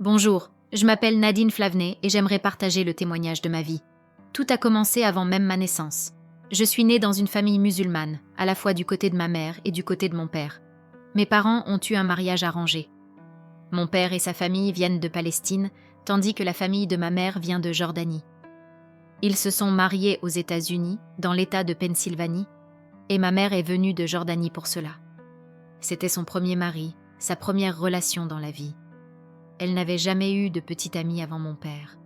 Bonjour, je m'appelle Nadine Flavenet et j'aimerais partager le témoignage de ma vie. Tout a commencé avant même ma naissance. Je suis née dans une famille musulmane, à la fois du côté de ma mère et du côté de mon père. Mes parents ont eu un mariage arrangé. Mon père et sa famille viennent de Palestine, tandis que la famille de ma mère vient de Jordanie. Ils se sont mariés aux États-Unis, dans l'État de Pennsylvanie, et ma mère est venue de Jordanie pour cela. C'était son premier mari, sa première relation dans la vie. Elle n'avait jamais eu de petite amie avant mon père.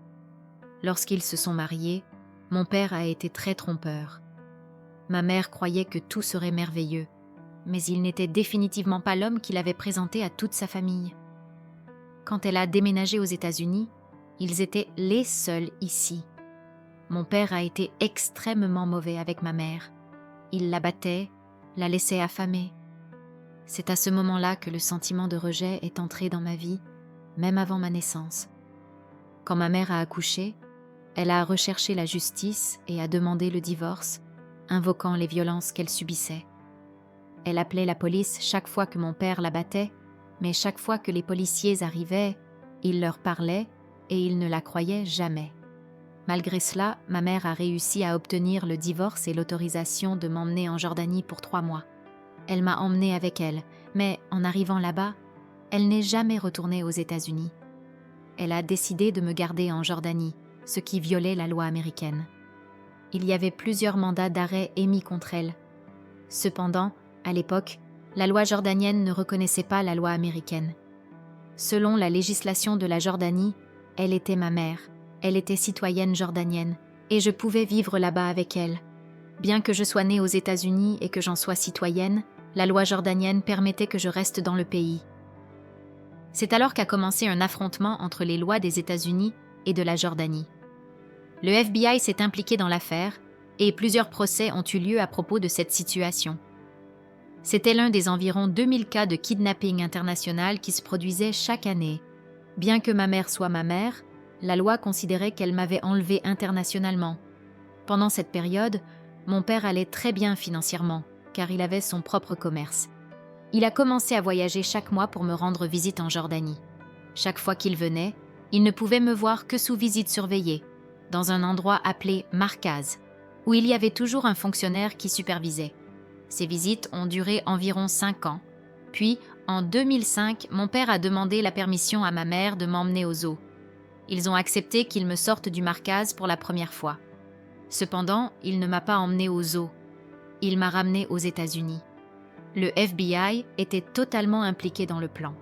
Lorsqu'ils se sont mariés, mon père a été très trompeur. Ma mère croyait que tout serait merveilleux, mais il n'était définitivement pas l'homme qu'il avait présenté à toute sa famille. Quand elle a déménagé aux États-Unis, ils étaient les seuls ici. Mon père a été extrêmement mauvais avec ma mère. Il la battait, la laissait affamée. C'est à ce moment-là que le sentiment de rejet est entré dans ma vie, même avant ma naissance. Quand ma mère a accouché, elle a recherché la justice et a demandé le divorce, invoquant les violences qu'elle subissait. Elle appelait la police chaque fois que mon père la battait, mais chaque fois que les policiers arrivaient, il leur parlait et ils ne la croyaient jamais. Malgré cela, ma mère a réussi à obtenir le divorce et l'autorisation de m'emmener en Jordanie pour 3 mois. Elle m'a emmenée avec elle, mais en arrivant là-bas, elle n'est jamais retournée aux États-Unis. Elle a décidé de me garder en Jordanie, ce qui violait la loi américaine. Il y avait plusieurs mandats d'arrêt émis contre elle. Cependant, à l'époque, la loi jordanienne ne reconnaissait pas la loi américaine. Selon la législation de la Jordanie, elle était ma mère, elle était citoyenne jordanienne, et je pouvais vivre là-bas avec elle. Bien que je sois née aux États-Unis et que j'en sois citoyenne, la loi jordanienne permettait que je reste dans le pays. C'est alors qu'a commencé un affrontement entre les lois des États-Unis et de la Jordanie. Le FBI s'est impliqué dans l'affaire et plusieurs procès ont eu lieu à propos de cette situation. C'était l'un des environ 2000 cas de kidnapping international qui se produisaient chaque année. Bien que ma mère soit ma mère, la loi considérait qu'elle m'avait enlevée internationalement. Pendant cette période, mon père allait très bien financièrement, car il avait son propre commerce. Il a commencé à voyager chaque mois pour me rendre visite en Jordanie. Chaque fois qu'il venait, il ne pouvait me voir que sous visite surveillée, dans un endroit appelé Markaz, où il y avait toujours un fonctionnaire qui supervisait. Ces visites ont duré environ 5 ans. Puis, en 2005, mon père a demandé la permission à ma mère de m'emmener au zoo. Ils ont accepté qu'il me sorte du Markaz pour la première fois. Cependant, il ne m'a pas emmené au zoo. Il m'a ramené aux États-Unis. Le FBI était totalement impliqué dans le plan.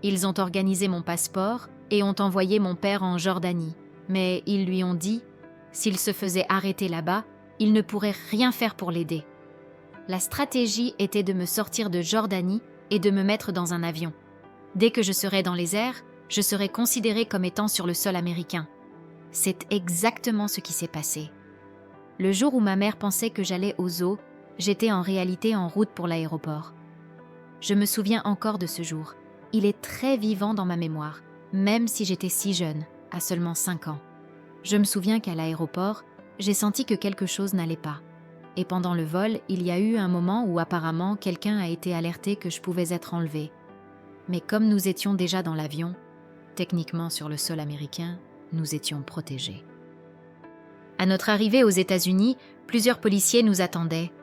Ils ont organisé mon passeport et ont envoyé mon père en Jordanie. Mais ils lui ont dit, s'il se faisait arrêter là-bas, il ne pourrait rien faire pour l'aider. La stratégie était de me sortir de Jordanie et de me mettre dans un avion. Dès que je serais dans les airs, je serais considérée comme étant sur le sol américain. C'est exactement ce qui s'est passé. Le jour où ma mère pensait que j'allais au zoo, j'étais en réalité en route pour l'aéroport. Je me souviens encore de ce jour. Il est très vivant dans ma mémoire, même si j'étais si jeune, à seulement 5 ans. Je me souviens qu'à l'aéroport, j'ai senti que quelque chose n'allait pas. Et pendant le vol, il y a eu un moment où apparemment quelqu'un a été alerté que je pouvais être enlevée. Mais comme nous étions déjà dans l'avion, techniquement sur le sol américain, nous étions protégés. À notre arrivée aux États-Unis, plusieurs policiers nous attendaient.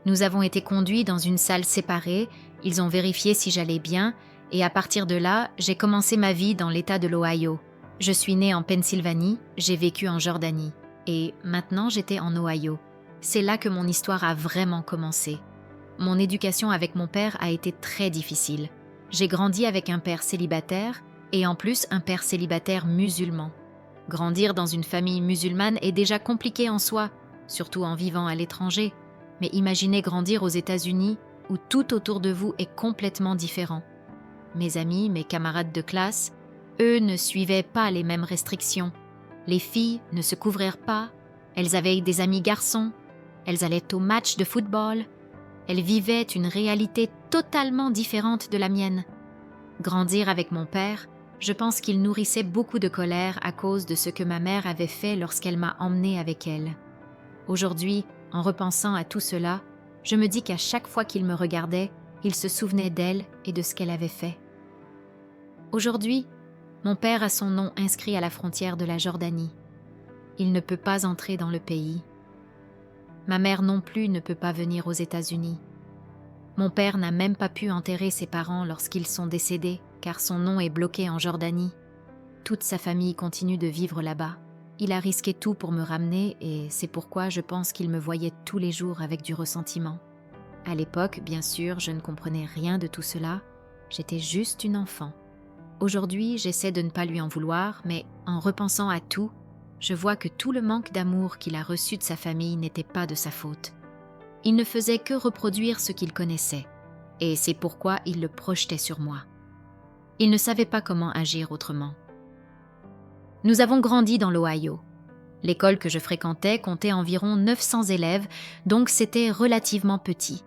Nous avons été conduits dans une salle séparée, ils ont vérifié si j'allais bien, et à partir de là, j'ai commencé ma vie dans l'État de l'Ohio. Je suis née en Pennsylvanie, j'ai vécu en Jordanie, et maintenant j'étais en Ohio. C'est là que mon histoire a vraiment commencé. Mon éducation avec mon père a été très difficile. J'ai grandi avec un père célibataire, et en plus un père célibataire musulman. Grandir dans une famille musulmane est déjà compliqué en soi, surtout en vivant à l'étranger. Mais imaginez grandir aux États-Unis, où tout autour de vous est complètement différent. Mes amis, mes camarades de classe, eux ne suivaient pas les mêmes restrictions. Les filles ne se couvrirent pas, elles avaient des amis garçons, elles allaient au match de football, elles vivaient une réalité totalement différente de la mienne. Grandir avec mon père, je pense qu'il nourrissait beaucoup de colère à cause de ce que ma mère avait fait lorsqu'elle m'a emmenée avec elle. Aujourd'hui, en repensant à tout cela, je me dis qu'à chaque fois qu'il me regardait, il se souvenait d'elle et de ce qu'elle avait fait. Aujourd'hui, Mon père a son nom inscrit à la frontière de la Jordanie. Il ne peut pas entrer dans le pays. Ma mère non plus ne peut pas venir aux États-Unis. Mon père n'a même pas pu enterrer ses parents lorsqu'ils sont décédés, car son nom est bloqué en Jordanie. Toute sa famille continue de vivre là-bas. Il a risqué tout pour me ramener et c'est pourquoi je pense qu'il me voyait tous les jours avec du ressentiment. À l'époque, bien sûr, je ne comprenais rien de tout cela. J'étais juste une enfant. Aujourd'hui, j'essaie de ne pas lui en vouloir, mais en repensant à tout, je vois que tout le manque d'amour qu'il a reçu de sa famille n'était pas de sa faute. Il ne faisait que reproduire ce qu'il connaissait, et c'est pourquoi il le projetait sur moi. Il ne savait pas comment agir autrement. Nous avons grandi dans l'Ohio. L'école que je fréquentais comptait environ 900 élèves, donc c'était relativement petit.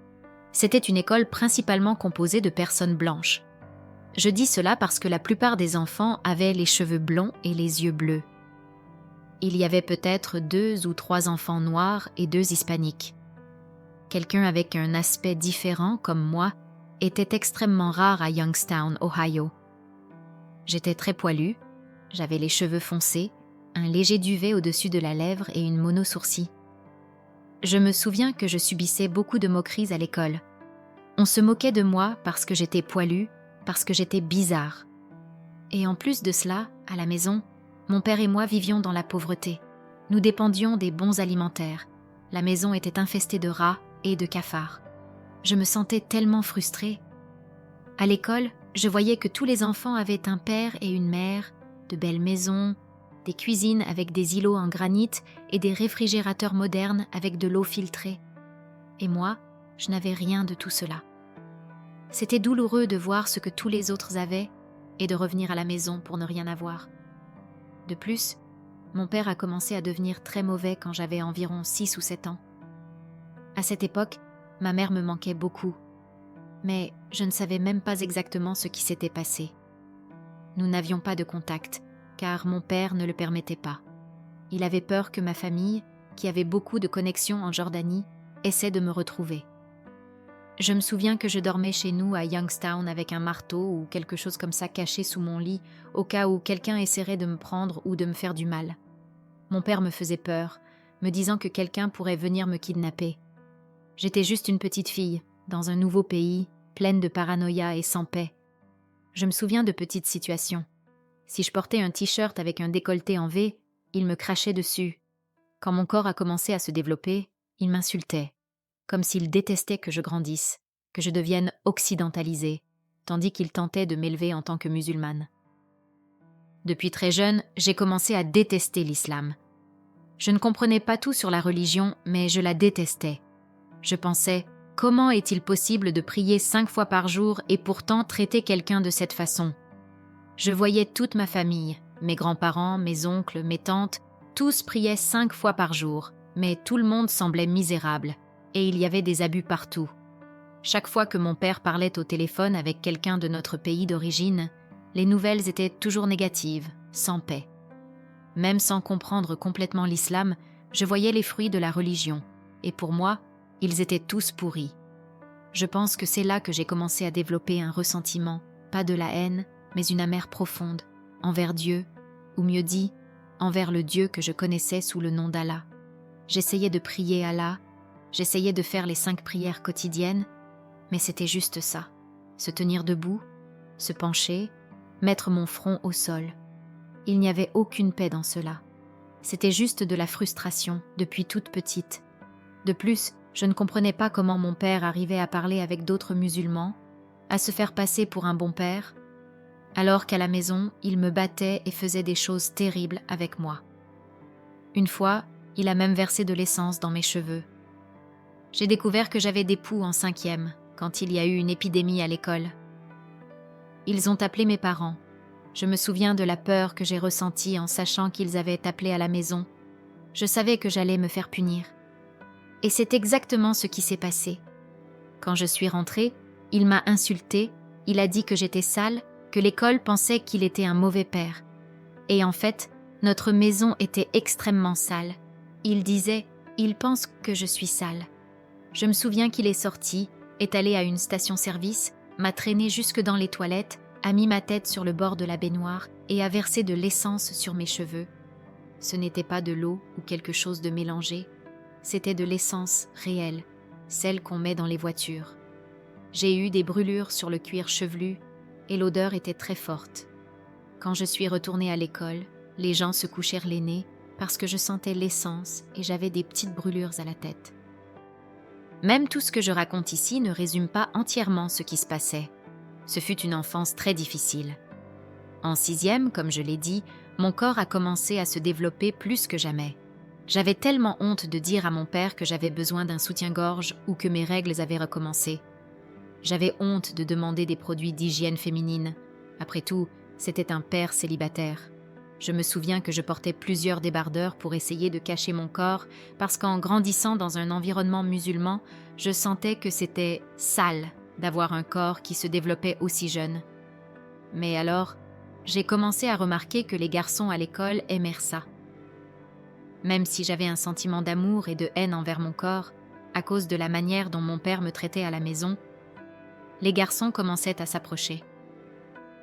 C'était une école principalement composée de personnes blanches. Je dis cela parce que la plupart des enfants avaient les cheveux blonds et les yeux bleus. Il y avait peut-être 2 ou 3 enfants noirs et 2 hispaniques. Quelqu'un avec un aspect différent, comme moi, était extrêmement rare à Youngstown, Ohio. J'étais très poilue, j'avais les cheveux foncés, un léger duvet au-dessus de la lèvre et une mono-sourcil. Je me souviens que je subissais beaucoup de moqueries à l'école. On se moquait de moi parce que j'étais poilue, parce que j'étais bizarre. Et en plus de cela, à la maison, mon père et moi vivions dans la pauvreté. Nous dépendions des bons alimentaires. La maison était infestée de rats et de cafards. Je me sentais tellement frustrée. À l'école, je voyais que tous les enfants avaient un père et une mère, de belles maisons, des cuisines avec des îlots en granit et des réfrigérateurs modernes avec de l'eau filtrée. Et moi, je n'avais rien de tout cela. C'était douloureux de voir ce que tous les autres avaient et de revenir à la maison pour ne rien avoir. De plus, mon père a commencé à devenir très mauvais quand j'avais environ 6 ou 7 ans. À cette époque, ma mère me manquait beaucoup, mais je ne savais même pas exactement ce qui s'était passé. Nous n'avions pas de contact, car mon père ne le permettait pas. Il avait peur que ma famille, qui avait beaucoup de connexions en Jordanie, essaie de me retrouver. Je me souviens que je dormais chez nous à Youngstown avec un marteau ou quelque chose comme ça caché sous mon lit, au cas où quelqu'un essaierait de me prendre ou de me faire du mal. Mon père me faisait peur, me disant que quelqu'un pourrait venir me kidnapper. J'étais juste une petite fille, dans un nouveau pays, pleine de paranoïa et sans paix. Je me souviens de petites situations. Si je portais un t-shirt avec un décolleté en V, il me crachait dessus. Quand mon corps a commencé à se développer, il m'insultait, comme s'il détestait que je grandisse, que je devienne occidentalisée, tandis qu'il tentait de m'élever en tant que musulmane. Depuis très jeune, j'ai commencé à détester l'islam. Je ne comprenais pas tout sur la religion, mais je la détestais. Je pensais, comment est-il possible de prier 5 fois par jour et pourtant traiter quelqu'un de cette façon ? Je voyais toute ma famille, mes grands-parents, mes oncles, mes tantes, tous priaient 5 fois par jour, mais tout le monde semblait misérable, et il y avait des abus partout. Chaque fois que mon père parlait au téléphone avec quelqu'un de notre pays d'origine, les nouvelles étaient toujours négatives, sans paix. Même sans comprendre complètement l'islam, je voyais les fruits de la religion, et pour moi, ils étaient tous pourris. Je pense que c'est là que j'ai commencé à développer un ressentiment, pas de la haine, mais une amère profonde, envers Dieu, ou mieux dit, envers le Dieu que je connaissais sous le nom d'Allah. J'essayais de prier Allah, j'essayais de faire les 5 prières quotidiennes, mais c'était juste ça, se tenir debout, se pencher, mettre mon front au sol. Il n'y avait aucune paix dans cela. C'était juste de la frustration depuis toute petite. De plus, je ne comprenais pas comment mon père arrivait à parler avec d'autres musulmans, à se faire passer pour un bon père, alors qu'à la maison, il me battait et faisait des choses terribles avec moi. Une fois, il a même versé de l'essence dans mes cheveux. J'ai découvert que j'avais des poux en 5e, quand il y a eu une épidémie à l'école. Ils ont appelé mes parents. Je me souviens de la peur que j'ai ressentie en sachant qu'ils avaient appelé à la maison. Je savais que j'allais me faire punir. Et c'est exactement ce qui s'est passé. Quand je suis rentrée, il m'a insultée, il a dit que j'étais sale, que l'école pensait qu'il était un mauvais père. Et en fait, notre maison était extrêmement sale. Il disait « Il pense que je suis sale ». Je me souviens qu'il est sorti, est allé à une station-service, m'a traîné jusque dans les toilettes a mis ma tête sur le bord de la baignoire et a versé de l'essence sur mes cheveux. Ce n'était pas de l'eau ou quelque chose de mélangé, c'était de l'essence réelle, celle qu'on met dans les voitures. J'ai eu des brûlures sur le cuir chevelu et l'odeur était très forte. Quand je suis retournée à l'école, les gens se couchèrent les nez parce que je sentais l'essence et j'avais des petites brûlures à la tête. Même tout ce que je raconte ici ne résume pas entièrement ce qui se passait. Ce fut une enfance très difficile. En 6e, comme je l'ai dit, mon corps a commencé à se développer plus que jamais. J'avais tellement honte de dire à mon père que j'avais besoin d'un soutien-gorge ou que mes règles avaient recommencé. J'avais honte de demander des produits d'hygiène féminine. Après tout, c'était un père célibataire. Je me souviens que je portais plusieurs débardeurs pour essayer de cacher mon corps parce qu'en grandissant dans un environnement musulman, je sentais que c'était sale d'avoir un corps qui se développait aussi jeune. Mais alors, j'ai commencé à remarquer que les garçons à l'école aimèrent ça. Même si j'avais un sentiment d'amour et de haine envers mon corps, à cause de la manière dont mon père me traitait à la maison, les garçons commençaient à s'approcher.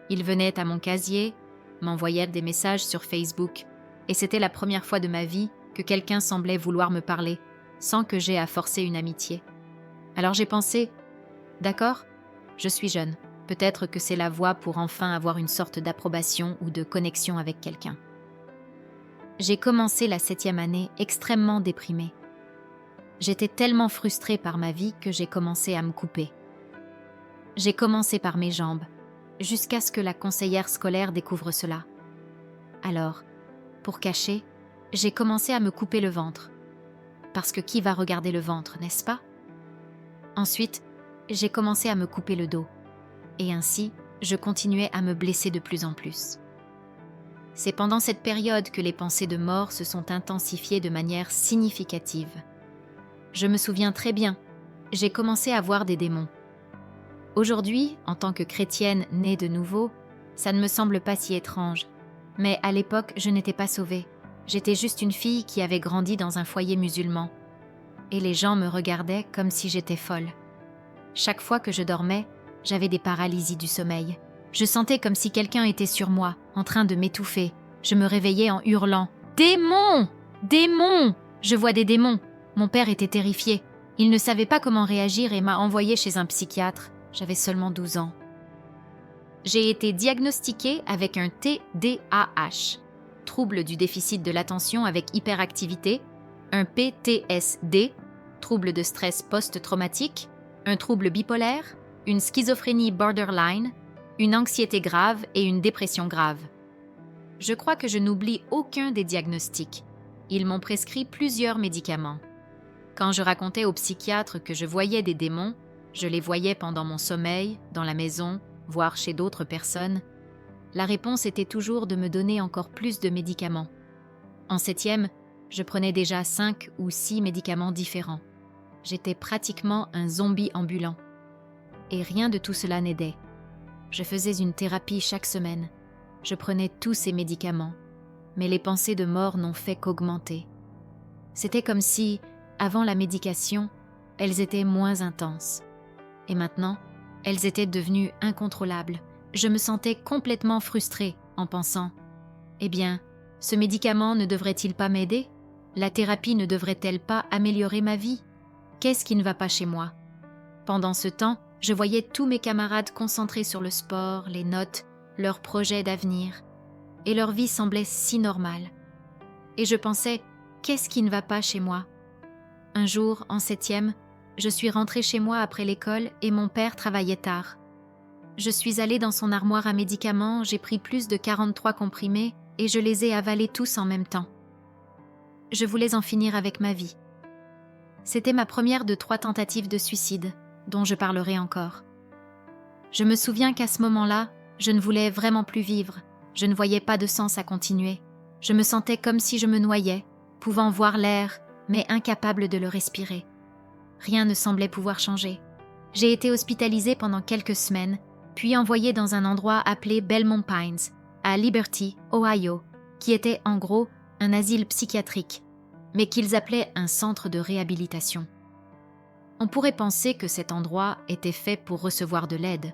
Ils venaient à mon casier, m'envoyaient des messages sur Facebook, et c'était la première fois de ma vie que quelqu'un semblait vouloir me parler, sans que j'aie à forcer une amitié. Alors j'ai pensé, d'accord, je suis jeune, peut-être que c'est la voie pour enfin avoir une sorte d'approbation ou de connexion avec quelqu'un. J'ai commencé la 7e année extrêmement déprimée. J'étais tellement frustrée par ma vie que j'ai commencé à me couper. J'ai commencé par mes jambes, jusqu'à ce que la conseillère scolaire découvre cela. Alors, pour cacher, j'ai commencé à me couper le ventre. Parce que qui va regarder le ventre, n'est-ce pas? Ensuite, j'ai commencé à me couper le dos. Et ainsi, je continuais à me blesser de plus en plus. C'est pendant cette période que les pensées de mort se sont intensifiées de manière significative. Je me souviens très bien, j'ai commencé à voir des démons. Aujourd'hui, en tant que chrétienne née de nouveau, ça ne me semble pas si étrange. Mais à l'époque, je n'étais pas sauvée. J'étais juste une fille qui avait grandi dans un foyer musulman. Et les gens me regardaient comme si j'étais folle. Chaque fois que je dormais, j'avais des paralysies du sommeil. Je sentais comme si quelqu'un était sur moi, en train de m'étouffer. Je me réveillais en hurlant « Démons ! Démons ! Je vois des démons !» Mon père était terrifié. Il ne savait pas comment réagir et m'a envoyée chez un psychiatre. J'avais seulement 12 ans. J'ai été diagnostiquée avec un TDAH, trouble du déficit de l'attention avec hyperactivité, un PTSD, trouble de stress post-traumatique, un trouble bipolaire, une schizophrénie borderline, une anxiété grave et une dépression grave. Je crois que je n'oublie aucun des diagnostics. Ils m'ont prescrit plusieurs médicaments. Quand je racontais au psychiatre que je voyais des démons, je les voyais pendant mon sommeil, dans la maison, voire chez d'autres personnes. La réponse était toujours de me donner encore plus de médicaments. En 7e, je prenais déjà 5 ou 6 médicaments différents. J'étais pratiquement un zombie ambulant. Et rien de tout cela n'aidait. Je faisais une thérapie chaque semaine. Je prenais tous ces médicaments. Mais les pensées de mort n'ont fait qu'augmenter. C'était comme si, avant la médication, elles étaient moins intenses. Et maintenant, elles étaient devenues incontrôlables. Je me sentais complètement frustrée en pensant « Eh bien, ce médicament ne devrait-il pas m'aider? La thérapie ne devrait-elle pas améliorer ma vie? Qu'est-ce qui ne va pas chez moi ?» Pendant ce temps, je voyais tous mes camarades concentrés sur le sport, les notes, leurs projets d'avenir. Et leur vie semblait si normale. Et je pensais « Qu'est-ce qui ne va pas chez moi ?» Un jour, en 7e, je suis rentrée chez moi après l'école et mon père travaillait tard. Je suis allée dans son armoire à médicaments, j'ai pris plus de 43 comprimés et je les ai avalés tous en même temps. Je voulais en finir avec ma vie. C'était ma première de 3 tentatives de suicide, dont je parlerai encore. Je me souviens qu'à ce moment-là, je ne voulais vraiment plus vivre. Je ne voyais pas de sens à continuer. Je me sentais comme si je me noyais, pouvant voir l'air, mais incapable de le respirer. Rien ne semblait pouvoir changer. J'ai été hospitalisée pendant quelques semaines, puis envoyée dans un endroit appelé Belmont Pines, à Liberty, Ohio, qui était en gros un asile psychiatrique, mais qu'ils appelaient un centre de réhabilitation. On pourrait penser que cet endroit était fait pour recevoir de l'aide.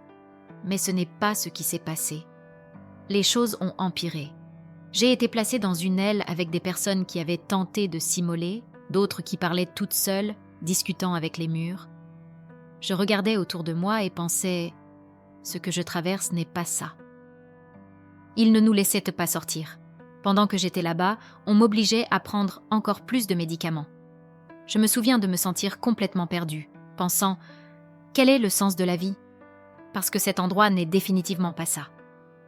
Mais ce n'est pas ce qui s'est passé. Les choses ont empiré. J'ai été placée dans une aile avec des personnes qui avaient tenté de s'immoler, d'autres qui parlaient toutes seules, discutant avec les murs. Je regardais autour de moi et pensais « Ce que je traverse n'est pas ça ». Ils ne nous laissaient pas sortir. Pendant que j'étais là-bas, on m'obligeait à prendre encore plus de médicaments. Je me souviens de me sentir complètement perdue, pensant « Quel est le sens de la vie ?» Parce que cet endroit n'est définitivement pas ça.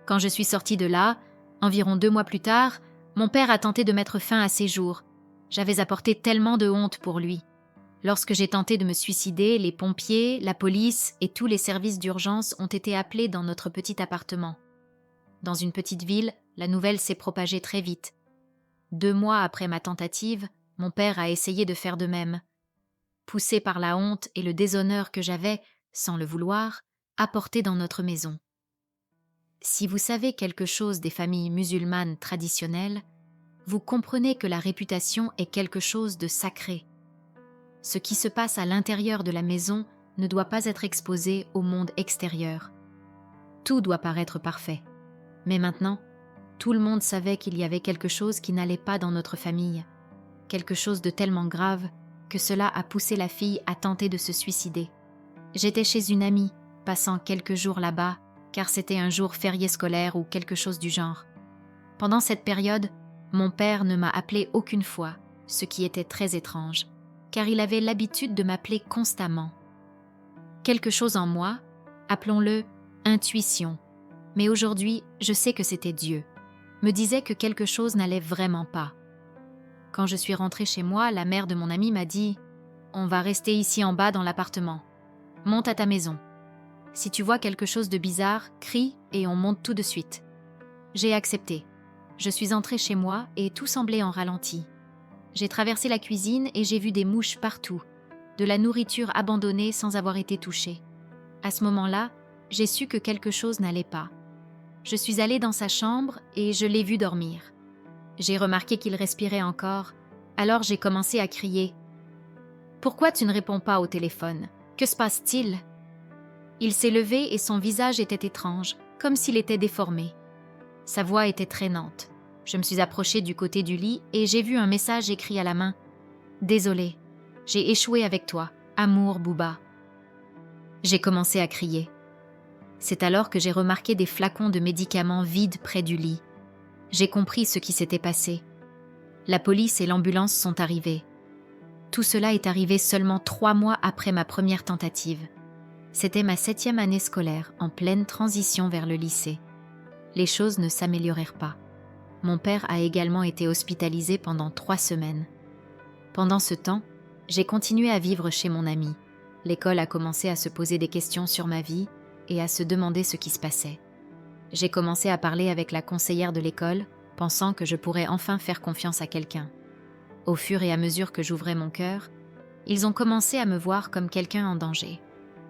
Quand je suis sortie de là, environ 2 mois plus tard, mon père a tenté de mettre fin à ses jours. J'avais apporté tellement de honte pour lui. Lorsque j'ai tenté de me suicider, les pompiers, la police et tous les services d'urgence ont été appelés dans notre petit appartement. Dans une petite ville, la nouvelle s'est propagée très vite. 2 mois après ma tentative, mon père a essayé de faire de même. Poussé par la honte et le déshonneur que j'avais, sans le vouloir, apporté dans notre maison. Si vous savez quelque chose des familles musulmanes traditionnelles, vous comprenez que la réputation est quelque chose de sacré. Ce qui se passe à l'intérieur de la maison ne doit pas être exposé au monde extérieur. Tout doit paraître parfait. Mais maintenant, tout le monde savait qu'il y avait quelque chose qui n'allait pas dans notre famille, quelque chose de tellement grave que cela a poussé la fille à tenter de se suicider. J'étais chez une amie, passant quelques jours là-bas, car c'était un jour férié scolaire ou quelque chose du genre. Pendant cette période, mon père ne m'a appelé aucune fois, ce qui était très étrange, car il avait l'habitude de m'appeler constamment. Quelque chose en moi, appelons-le intuition, mais aujourd'hui, je sais que c'était Dieu, me disait que quelque chose n'allait vraiment pas. Quand je suis rentrée chez moi, la mère de mon ami m'a dit « On va rester ici en bas dans l'appartement. Monte à ta maison. Si tu vois quelque chose de bizarre, crie et on monte tout de suite. » J'ai accepté. Je suis entrée chez moi et tout semblait en ralenti. J'ai traversé la cuisine et j'ai vu des mouches partout, de la nourriture abandonnée sans avoir été touchée. À ce moment-là, j'ai su que quelque chose n'allait pas. Je suis allée dans sa chambre et je l'ai vu dormir. J'ai remarqué qu'il respirait encore, alors j'ai commencé à crier. « Pourquoi tu ne réponds pas au téléphone? Que se passe-t-il » Il s'est levé et son visage était étrange, comme s'il était déformé. Sa voix était traînante. Je me suis approchée du côté du lit et j'ai vu un message écrit à la main. « Désolée, j'ai échoué avec toi. Amour, Bouba. » J'ai commencé à crier. C'est alors que j'ai remarqué des flacons de médicaments vides près du lit. J'ai compris ce qui s'était passé. La police et l'ambulance sont arrivés. Tout cela est arrivé seulement 3 mois après ma première tentative. C'était ma 7e année scolaire, en pleine transition vers le lycée. Les choses ne s'améliorèrent pas. Mon père a également été hospitalisé pendant 3 semaines. Pendant ce temps, j'ai continué à vivre chez mon ami. L'école a commencé à se poser des questions sur ma vie et à se demander ce qui se passait. J'ai commencé à parler avec la conseillère de l'école, pensant que je pourrais enfin faire confiance à quelqu'un. Au fur et à mesure que j'ouvrais mon cœur, ils ont commencé à me voir comme quelqu'un en danger.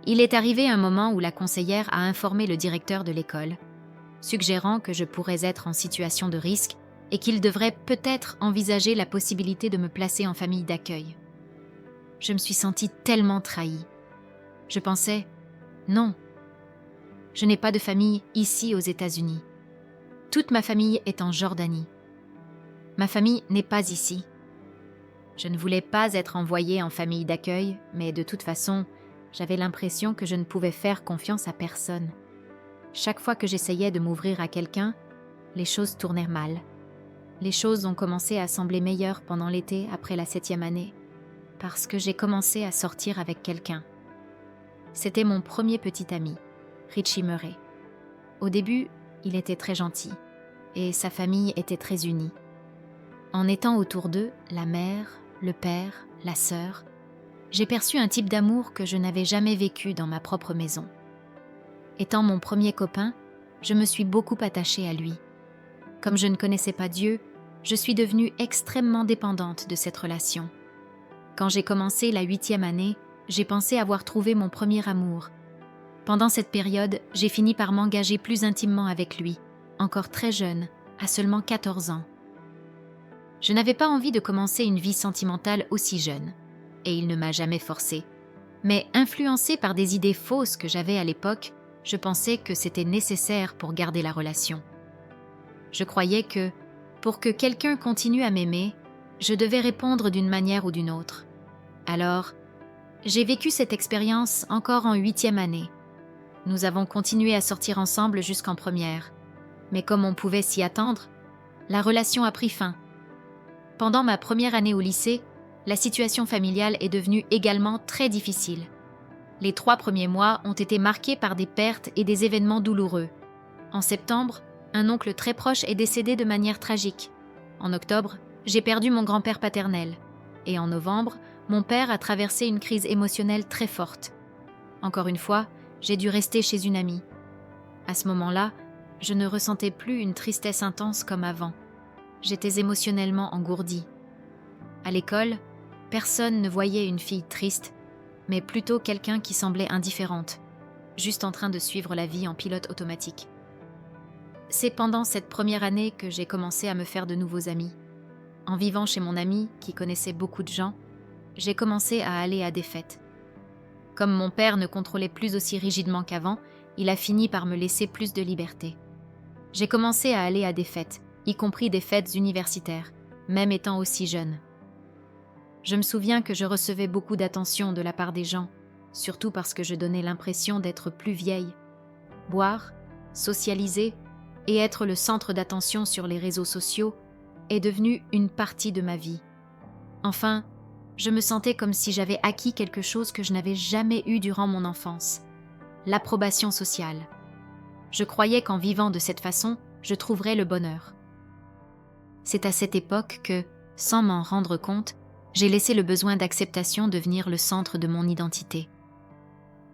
Il est arrivé un moment où la conseillère a informé le directeur de l'école, suggérant que je pourrais être en situation de risque et qu'il devrait peut-être envisager la possibilité de me placer en famille d'accueil. Je me suis sentie tellement trahie. Je pensais, non, je n'ai pas de famille ici aux États-Unis. Toute ma famille est en Jordanie. Ma famille n'est pas ici. Je ne voulais pas être envoyée en famille d'accueil, mais de toute façon, j'avais l'impression que je ne pouvais faire confiance à personne. Chaque fois que j'essayais de m'ouvrir à quelqu'un, les choses tournèrent mal. Les choses ont commencé à sembler meilleures pendant l'été après la 7e année, parce que j'ai commencé à sortir avec quelqu'un. C'était mon premier petit ami, Richie Murray. Au début, il était très gentil, et sa famille était très unie. En étant autour d'eux, la mère, le père, la sœur, j'ai perçu un type d'amour que je n'avais jamais vécu dans ma propre maison. Étant mon premier copain, je me suis beaucoup attachée à lui. Comme je ne connaissais pas Dieu, je suis devenue extrêmement dépendante de cette relation. Quand j'ai commencé la 8e année, j'ai pensé avoir trouvé mon premier amour. Pendant cette période, j'ai fini par m'engager plus intimement avec lui, encore très jeune, à seulement 14 ans. Je n'avais pas envie de commencer une vie sentimentale aussi jeune, et il ne m'a jamais forcée. Mais influencée par des idées fausses que j'avais à l'époque, Je pensais que c'était nécessaire pour garder la relation. Je croyais que, pour que quelqu'un continue à m'aimer, je devais répondre d'une manière ou d'une autre. Alors, j'ai vécu cette expérience encore en 8e année. Nous avons continué à sortir ensemble jusqu'en première. Mais comme on pouvait s'y attendre, la relation a pris fin. Pendant ma première année au lycée, la situation familiale est devenue également très difficile. Les 3 premiers mois ont été marqués par des pertes et des événements douloureux. En septembre, un oncle très proche est décédé de manière tragique. En octobre, j'ai perdu mon grand-père paternel. Et en novembre, mon père a traversé une crise émotionnelle très forte. Encore une fois, j'ai dû rester chez une amie. À ce moment-là, je ne ressentais plus une tristesse intense comme avant. J'étais émotionnellement engourdie. À l'école, personne ne voyait une fille triste, mais plutôt quelqu'un qui semblait indifférente, juste en train de suivre la vie en pilote automatique. C'est pendant cette première année que j'ai commencé à me faire de nouveaux amis. En vivant chez mon ami, qui connaissait beaucoup de gens, j'ai commencé à aller à des fêtes. Comme mon père ne contrôlait plus aussi rigidement qu'avant, il a fini par me laisser plus de liberté. J'ai commencé à aller à des fêtes, y compris des fêtes universitaires, même étant aussi jeune. Je me souviens que je recevais beaucoup d'attention de la part des gens, surtout parce que je donnais l'impression d'être plus vieille. Boire, socialiser et être le centre d'attention sur les réseaux sociaux est devenu une partie de ma vie. Enfin, je me sentais comme si j'avais acquis quelque chose que je n'avais jamais eu durant mon enfance, l'approbation sociale. Je croyais qu'en vivant de cette façon, je trouverais le bonheur. C'est à cette époque que, sans m'en rendre compte, j'ai laissé le besoin d'acceptation devenir le centre de mon identité.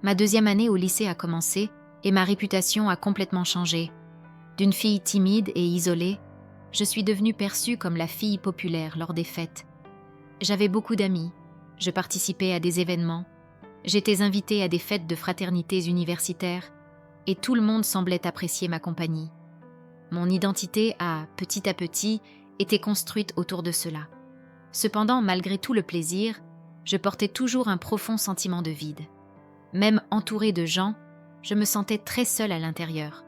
Ma 2e année au lycée a commencé et ma réputation a complètement changé. D'une fille timide et isolée, je suis devenue perçue comme la fille populaire lors des fêtes. J'avais beaucoup d'amis, je participais à des événements, j'étais invitée à des fêtes de fraternités universitaires et tout le monde semblait apprécier ma compagnie. Mon identité a, petit à petit, été construite autour de cela. Cependant, malgré tout le plaisir, je portais toujours un profond sentiment de vide. Même entourée de gens, je me sentais très seule à l'intérieur.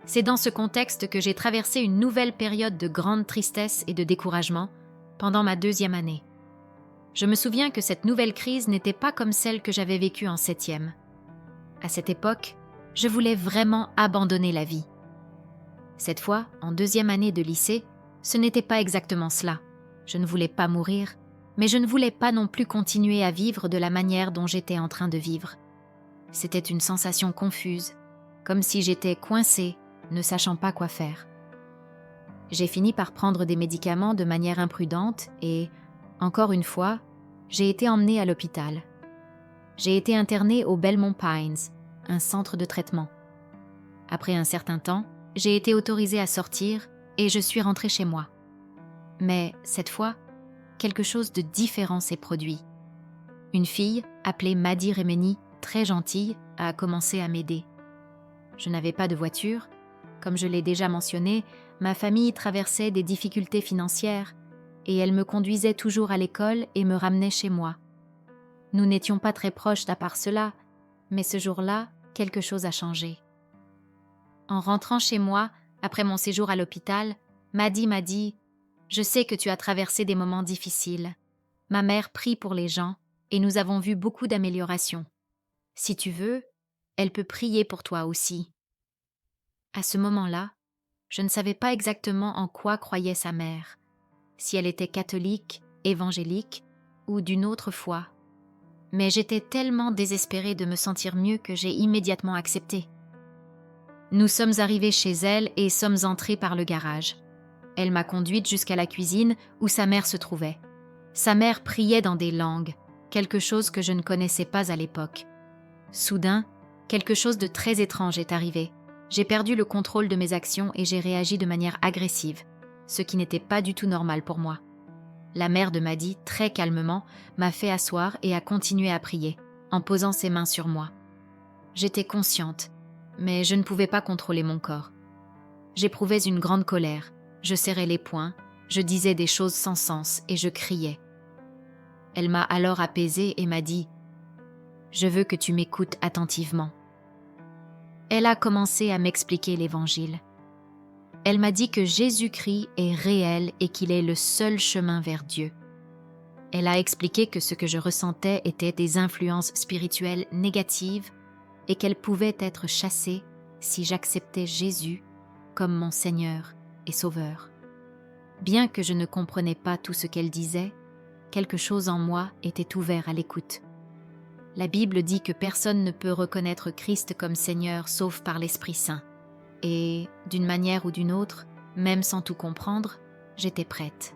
C'est dans ce contexte que j'ai traversé une nouvelle période de grande tristesse et de découragement pendant ma 2e année. Je me souviens que cette nouvelle crise n'était pas comme celle que j'avais vécue en 7e. À cette époque, je voulais vraiment abandonner la vie. Cette fois, en 2e année de lycée, ce n'était pas exactement cela. Je ne voulais pas mourir, mais je ne voulais pas non plus continuer à vivre de la manière dont j'étais en train de vivre. C'était une sensation confuse, comme si j'étais coincée, ne sachant pas quoi faire. J'ai fini par prendre des médicaments de manière imprudente et, encore une fois, j'ai été emmenée à l'hôpital. J'ai été internée au Belmont Pines, un centre de traitement. Après un certain temps, j'ai été autorisée à sortir et je suis rentrée chez moi. Mais, cette fois, quelque chose de différent s'est produit. Une fille, appelée Maddy Remeni, très gentille, a commencé à m'aider. Je n'avais pas de voiture. Comme je l'ai déjà mentionné, ma famille traversait des difficultés financières et elle me conduisait toujours à l'école et me ramenait chez moi. Nous n'étions pas très proches d'à part cela, mais ce jour-là, quelque chose a changé. En rentrant chez moi, après mon séjour à l'hôpital, Maddy m'a dit « Je sais que tu as traversé des moments difficiles. Ma mère prie pour les gens et nous avons vu beaucoup d'améliorations. Si tu veux, elle peut prier pour toi aussi. » À ce moment-là, je ne savais pas exactement en quoi croyait sa mère, si elle était catholique, évangélique ou d'une autre foi. Mais j'étais tellement désespérée de me sentir mieux que j'ai immédiatement accepté. Nous sommes arrivés chez elle et sommes entrés par le garage. Elle m'a conduite jusqu'à la cuisine où sa mère se trouvait. Sa mère priait dans des langues, quelque chose que je ne connaissais pas à l'époque. Soudain, quelque chose de très étrange est arrivé. J'ai perdu le contrôle de mes actions et j'ai réagi de manière agressive, ce qui n'était pas du tout normal pour moi. La mère de Maddy, très calmement, m'a fait asseoir et a continué à prier, en posant ses mains sur moi. J'étais consciente, mais je ne pouvais pas contrôler mon corps. J'éprouvais une grande colère, je serrais les poings, je disais des choses sans sens et je criais. Elle m'a alors apaisée et m'a dit « Je veux que tu m'écoutes attentivement. » Elle a commencé à m'expliquer l'Évangile. Elle m'a dit que Jésus-Christ est réel et qu'il est le seul chemin vers Dieu. Elle a expliqué que ce que je ressentais était des influences spirituelles négatives et qu'elles pouvaient être chassées si j'acceptais Jésus comme mon Seigneur et Sauveur. Bien que je ne comprenais pas tout ce qu'elle disait, quelque chose en moi était ouvert à l'écoute. La Bible dit que personne ne peut reconnaître Christ comme Seigneur sauf par l'Esprit Saint. Et, d'une manière ou d'une autre, même sans tout comprendre, j'étais prête.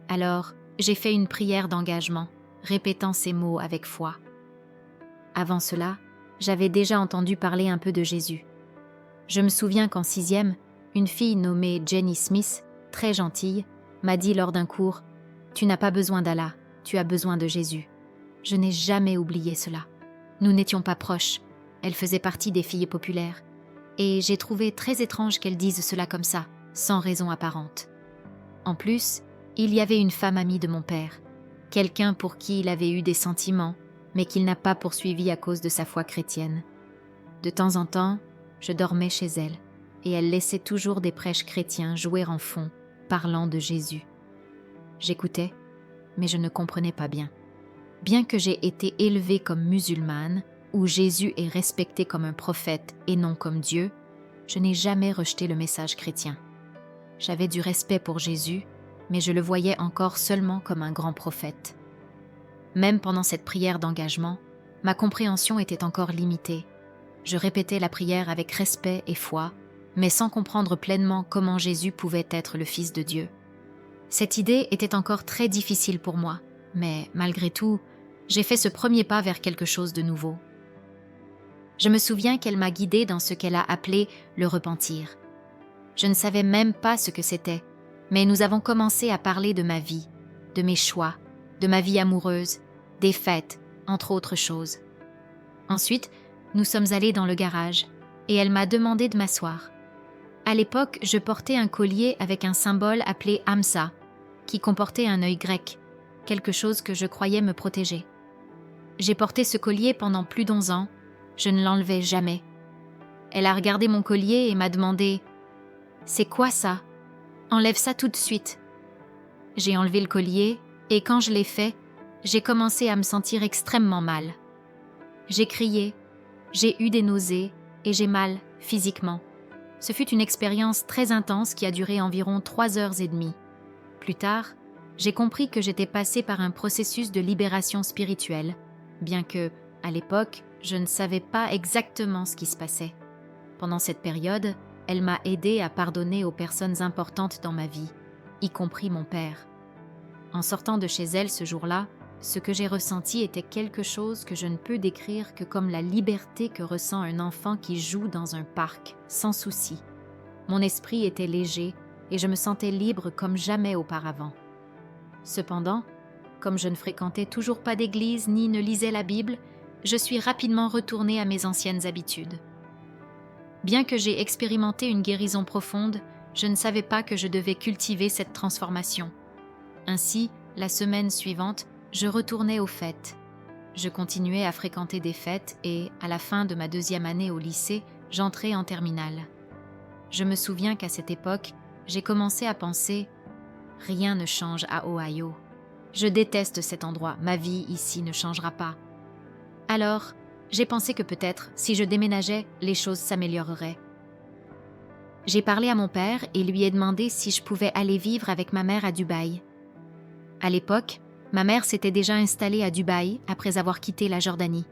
Alors, j'ai fait une prière d'engagement, répétant ces mots avec foi. Avant cela, j'avais déjà entendu parler un peu de Jésus. Je me souviens qu'en 6e, une fille nommée Jenny Smith, très gentille, m'a dit lors d'un cours « Tu n'as pas besoin d'Allah, tu as besoin de Jésus ». Je n'ai jamais oublié cela. Nous n'étions pas proches, elle faisait partie des filles populaires. Et j'ai trouvé très étrange qu'elle dise cela comme ça, sans raison apparente. En plus, il y avait une femme amie de mon père, quelqu'un pour qui il avait eu des sentiments, mais qu'il n'a pas poursuivi à cause de sa foi chrétienne. De temps en temps, je dormais chez elle, et elle laissait toujours des prêches chrétiens jouer en fond, parlant de Jésus. J'écoutais, mais je ne comprenais pas bien. Bien que j'ai été élevée comme musulmane, où Jésus est respecté comme un prophète et non comme Dieu, je n'ai jamais rejeté le message chrétien. J'avais du respect pour Jésus, mais je le voyais encore seulement comme un grand prophète. Même pendant cette prière d'engagement, ma compréhension était encore limitée. Je répétais la prière avec respect et foi, mais sans comprendre pleinement comment Jésus pouvait être le Fils de Dieu. Cette idée était encore très difficile pour moi, mais malgré tout, j'ai fait ce premier pas vers quelque chose de nouveau. Je me souviens qu'elle m'a guidée dans ce qu'elle a appelé le repentir. Je ne savais même pas ce que c'était, mais nous avons commencé à parler de ma vie, de mes choix, de ma vie amoureuse, des fêtes, entre autres choses. Ensuite, nous sommes allés dans le garage et elle m'a demandé de m'asseoir. À l'époque, je portais un collier avec un symbole appelé Hamsa, qui comportait un œil grec, quelque chose que je croyais me protéger. J'ai porté ce collier pendant plus d'11 ans. Je ne l'enlevais jamais. Elle a regardé mon collier et m'a demandé « C'est quoi ça ? Enlève ça tout de suite. » J'ai enlevé le collier et quand je l'ai fait, j'ai commencé à me sentir extrêmement mal. J'ai crié, j'ai eu des nausées et j'ai mal physiquement. Ce fut une expérience très intense qui a duré environ 3h30. Plus tard, j'ai compris que j'étais passée par un processus de libération spirituelle, bien que, à l'époque, je ne savais pas exactement ce qui se passait. Pendant cette période, elle m'a aidée à pardonner aux personnes importantes dans ma vie, y compris mon père. En sortant de chez elle ce jour-là, ce que j'ai ressenti était quelque chose que je ne peux décrire que comme la liberté que ressent un enfant qui joue dans un parc, sans souci. Mon esprit était léger et je me sentais libre comme jamais auparavant. Cependant, comme je ne fréquentais toujours pas d'église ni ne lisais la Bible, je suis rapidement retournée à mes anciennes habitudes. Bien que j'ai expérimenté une guérison profonde, je ne savais pas que je devais cultiver cette transformation. Ainsi, la semaine suivante, je retournais aux fêtes. Je continuais à fréquenter des fêtes et, à la fin de ma 2e année au lycée, j'entrais en terminale. Je me souviens qu'à cette époque, j'ai commencé à penser « Rien ne change à Ohio. Je déteste cet endroit, ma vie ici ne changera pas. » Alors, j'ai pensé que peut-être, si je déménageais, les choses s'amélioreraient. J'ai parlé à mon père et lui ai demandé si je pouvais aller vivre avec ma mère à Dubaï. À l'époque, ma mère s'était déjà installée à Dubaï après avoir quitté la Jordanie.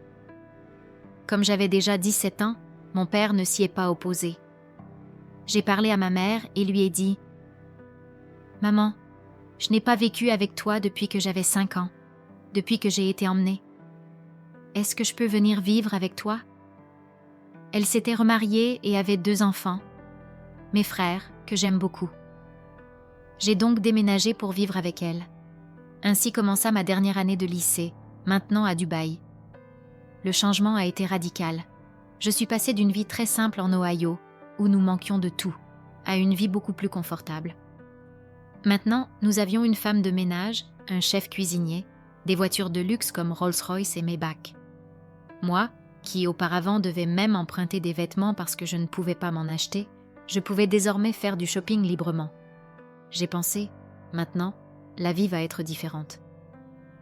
Comme j'avais déjà 17 ans, mon père ne s'y est pas opposé. J'ai parlé à ma mère et lui ai dit « Maman, je n'ai pas vécu avec toi depuis que j'avais 5 ans, depuis que j'ai été emmenée. Est-ce que je peux venir vivre avec toi ?» Elle s'était remariée et avait 2 enfants, mes frères, que j'aime beaucoup. J'ai donc déménagé pour vivre avec elle. Ainsi commença ma dernière année de lycée, maintenant à Dubaï. Le changement a été radical. Je suis passée d'une vie très simple en Ohio, où nous manquions de tout, à une vie beaucoup plus confortable. Maintenant, nous avions une femme de ménage, un chef cuisinier, des voitures de luxe comme Rolls-Royce et Maybach. Moi, qui auparavant devait même emprunter des vêtements parce que je ne pouvais pas m'en acheter, je pouvais désormais faire du shopping librement. J'ai pensé, maintenant, la vie va être différente.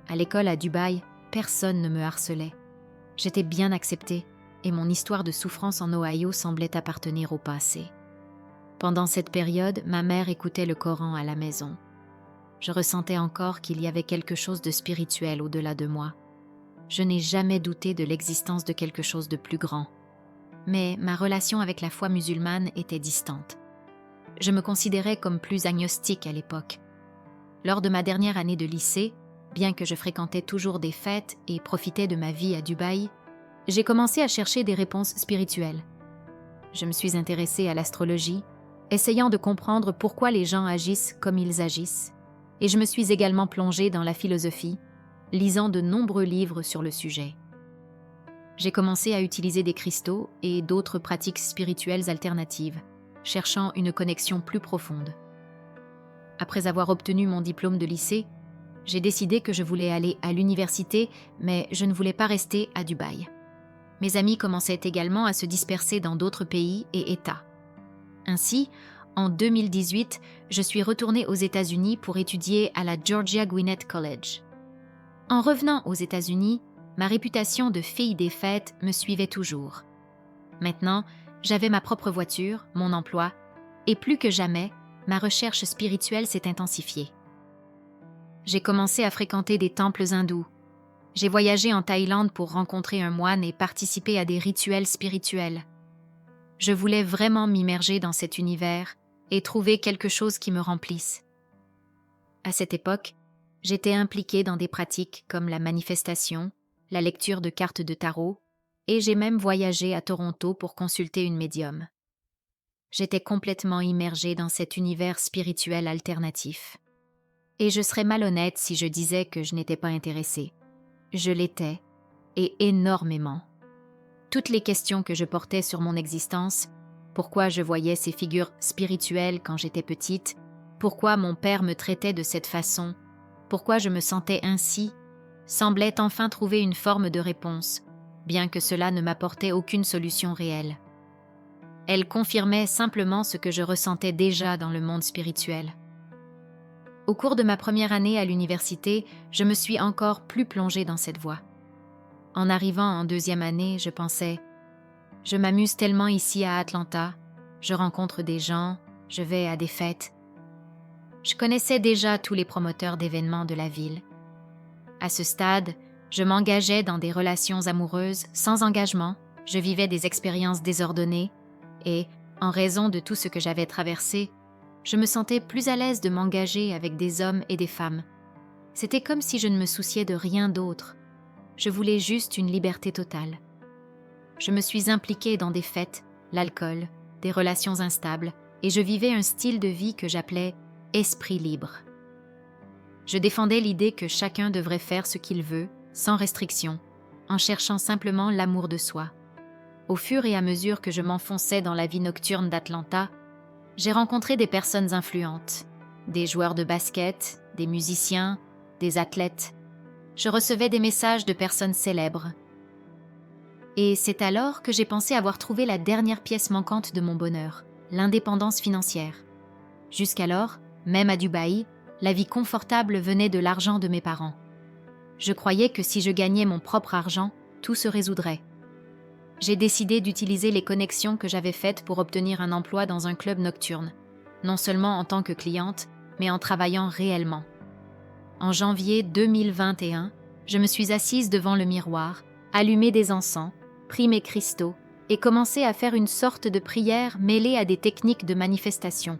À l'école à Dubaï, personne ne me harcelait. J'étais bien acceptée et mon histoire de souffrance en Ohio semblait appartenir au passé. Pendant cette période, ma mère écoutait le Coran à la maison. Je ressentais encore qu'il y avait quelque chose de spirituel au-delà de moi. Je n'ai jamais douté de l'existence de quelque chose de plus grand. Mais ma relation avec la foi musulmane était distante. Je me considérais comme plus agnostique à l'époque. Lors de ma dernière année de lycée, bien que je fréquentais toujours des fêtes et profitais de ma vie à Dubaï, j'ai commencé à chercher des réponses spirituelles. Je me suis intéressée à l'astrologie, essayant de comprendre pourquoi les gens agissent comme ils agissent, et je me suis également plongée dans la philosophie, lisant de nombreux livres sur le sujet. J'ai commencé à utiliser des cristaux et d'autres pratiques spirituelles alternatives, cherchant une connexion plus profonde. Après avoir obtenu mon diplôme de lycée, j'ai décidé que je voulais aller à l'université, mais je ne voulais pas rester à Dubaï. Mes amis commençaient également à se disperser dans d'autres pays et États. Ainsi, en 2018, je suis retournée aux États-Unis pour étudier à la Georgia Gwinnett College. En revenant aux États-Unis, ma réputation de fille des fêtes me suivait toujours. Maintenant, j'avais ma propre voiture, mon emploi, et plus que jamais, ma recherche spirituelle s'est intensifiée. J'ai commencé à fréquenter des temples hindous. J'ai voyagé en Thaïlande pour rencontrer un moine et participer à des rituels spirituels. Je voulais vraiment m'immerger dans cet univers et trouver quelque chose qui me remplisse. À cette époque, j'étais impliquée dans des pratiques comme la manifestation, la lecture de cartes de tarot, et j'ai même voyagé à Toronto pour consulter une médium. J'étais complètement immergée dans cet univers spirituel alternatif. Et je serais malhonnête si je disais que je n'étais pas intéressée. Je l'étais, et énormément. Toutes les questions que je portais sur mon existence, pourquoi je voyais ces figures spirituelles quand j'étais petite, pourquoi mon père me traitait de cette façon, pourquoi je me sentais ainsi, semblaient enfin trouver une forme de réponse, bien que cela ne m'apportait aucune solution réelle. Elles confirmaient simplement ce que je ressentais déjà dans le monde spirituel. Au cours de ma première année à l'université, je me suis encore plus plongée dans cette voie. En arrivant en deuxième année, je pensais « Je m'amuse tellement ici à Atlanta, je rencontre des gens, je vais à des fêtes. » Je connaissais déjà tous les promoteurs d'événements de la ville. À ce stade, je m'engageais dans des relations amoureuses sans engagement, je vivais des expériences désordonnées et, en raison de tout ce que j'avais traversé, je me sentais plus à l'aise de m'engager avec des hommes et des femmes. C'était comme si je ne me souciais de rien d'autre. Je voulais juste une liberté totale. Je me suis impliquée dans des fêtes, l'alcool, des relations instables, et je vivais un style de vie que j'appelais « esprit libre ». Je défendais l'idée que chacun devrait faire ce qu'il veut, sans restriction, en cherchant simplement l'amour de soi. Au fur et à mesure que je m'enfonçais dans la vie nocturne d'Atlanta, j'ai rencontré des personnes influentes, des joueurs de basket, des musiciens, des athlètes. Je recevais des messages de personnes célèbres. Et c'est alors que j'ai pensé avoir trouvé la dernière pièce manquante de mon bonheur, l'indépendance financière. Jusqu'alors, même à Dubaï, la vie confortable venait de l'argent de mes parents. Je croyais que si je gagnais mon propre argent, tout se résoudrait. J'ai décidé d'utiliser les connexions que j'avais faites pour obtenir un emploi dans un club nocturne, non seulement en tant que cliente, mais en travaillant réellement. En janvier 2021, je me suis assise devant le miroir, allumé des encens, pris mes cristaux et commencé à faire une sorte de prière mêlée à des techniques de manifestation.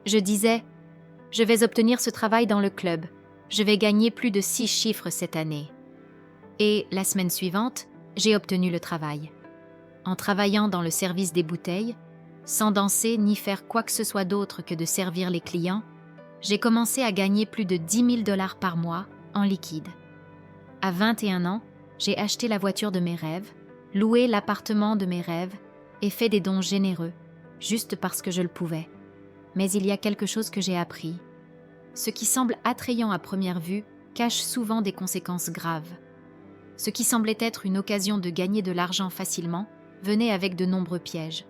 Je disais « Je vais obtenir ce travail dans le club. Je vais gagner plus de 6 chiffres cette année. » Et la semaine suivante, j'ai obtenu le travail. En travaillant dans le service des bouteilles, sans danser ni faire quoi que ce soit d'autre que de servir les clients, j'ai commencé à gagner plus de 10 000 $ par mois en liquide. À 21 ans, j'ai acheté la voiture de mes rêves, loué l'appartement de mes rêves et fait des dons généreux, juste parce que je le pouvais. Mais il y a quelque chose que j'ai appris. Ce qui semble attrayant à première vue cache souvent des conséquences graves. Ce qui semblait être une occasion de gagner de l'argent facilement venait avec de nombreux pièges.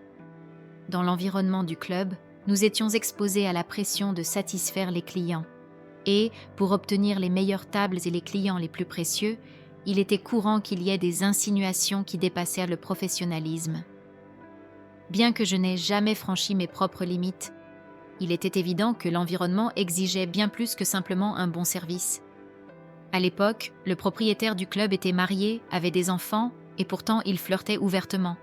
Dans l'environnement du club, nous étions exposés à la pression de satisfaire les clients. Et, pour obtenir les meilleures tables et les clients les plus précieux, il était courant qu'il y ait des insinuations qui dépassèrent le professionnalisme. Bien que je n'ai jamais franchi mes propres limites, il était évident que l'environnement exigeait bien plus que simplement un bon service. À l'époque, le propriétaire du club était marié, avait des enfants, et pourtant il flirtait ouvertement.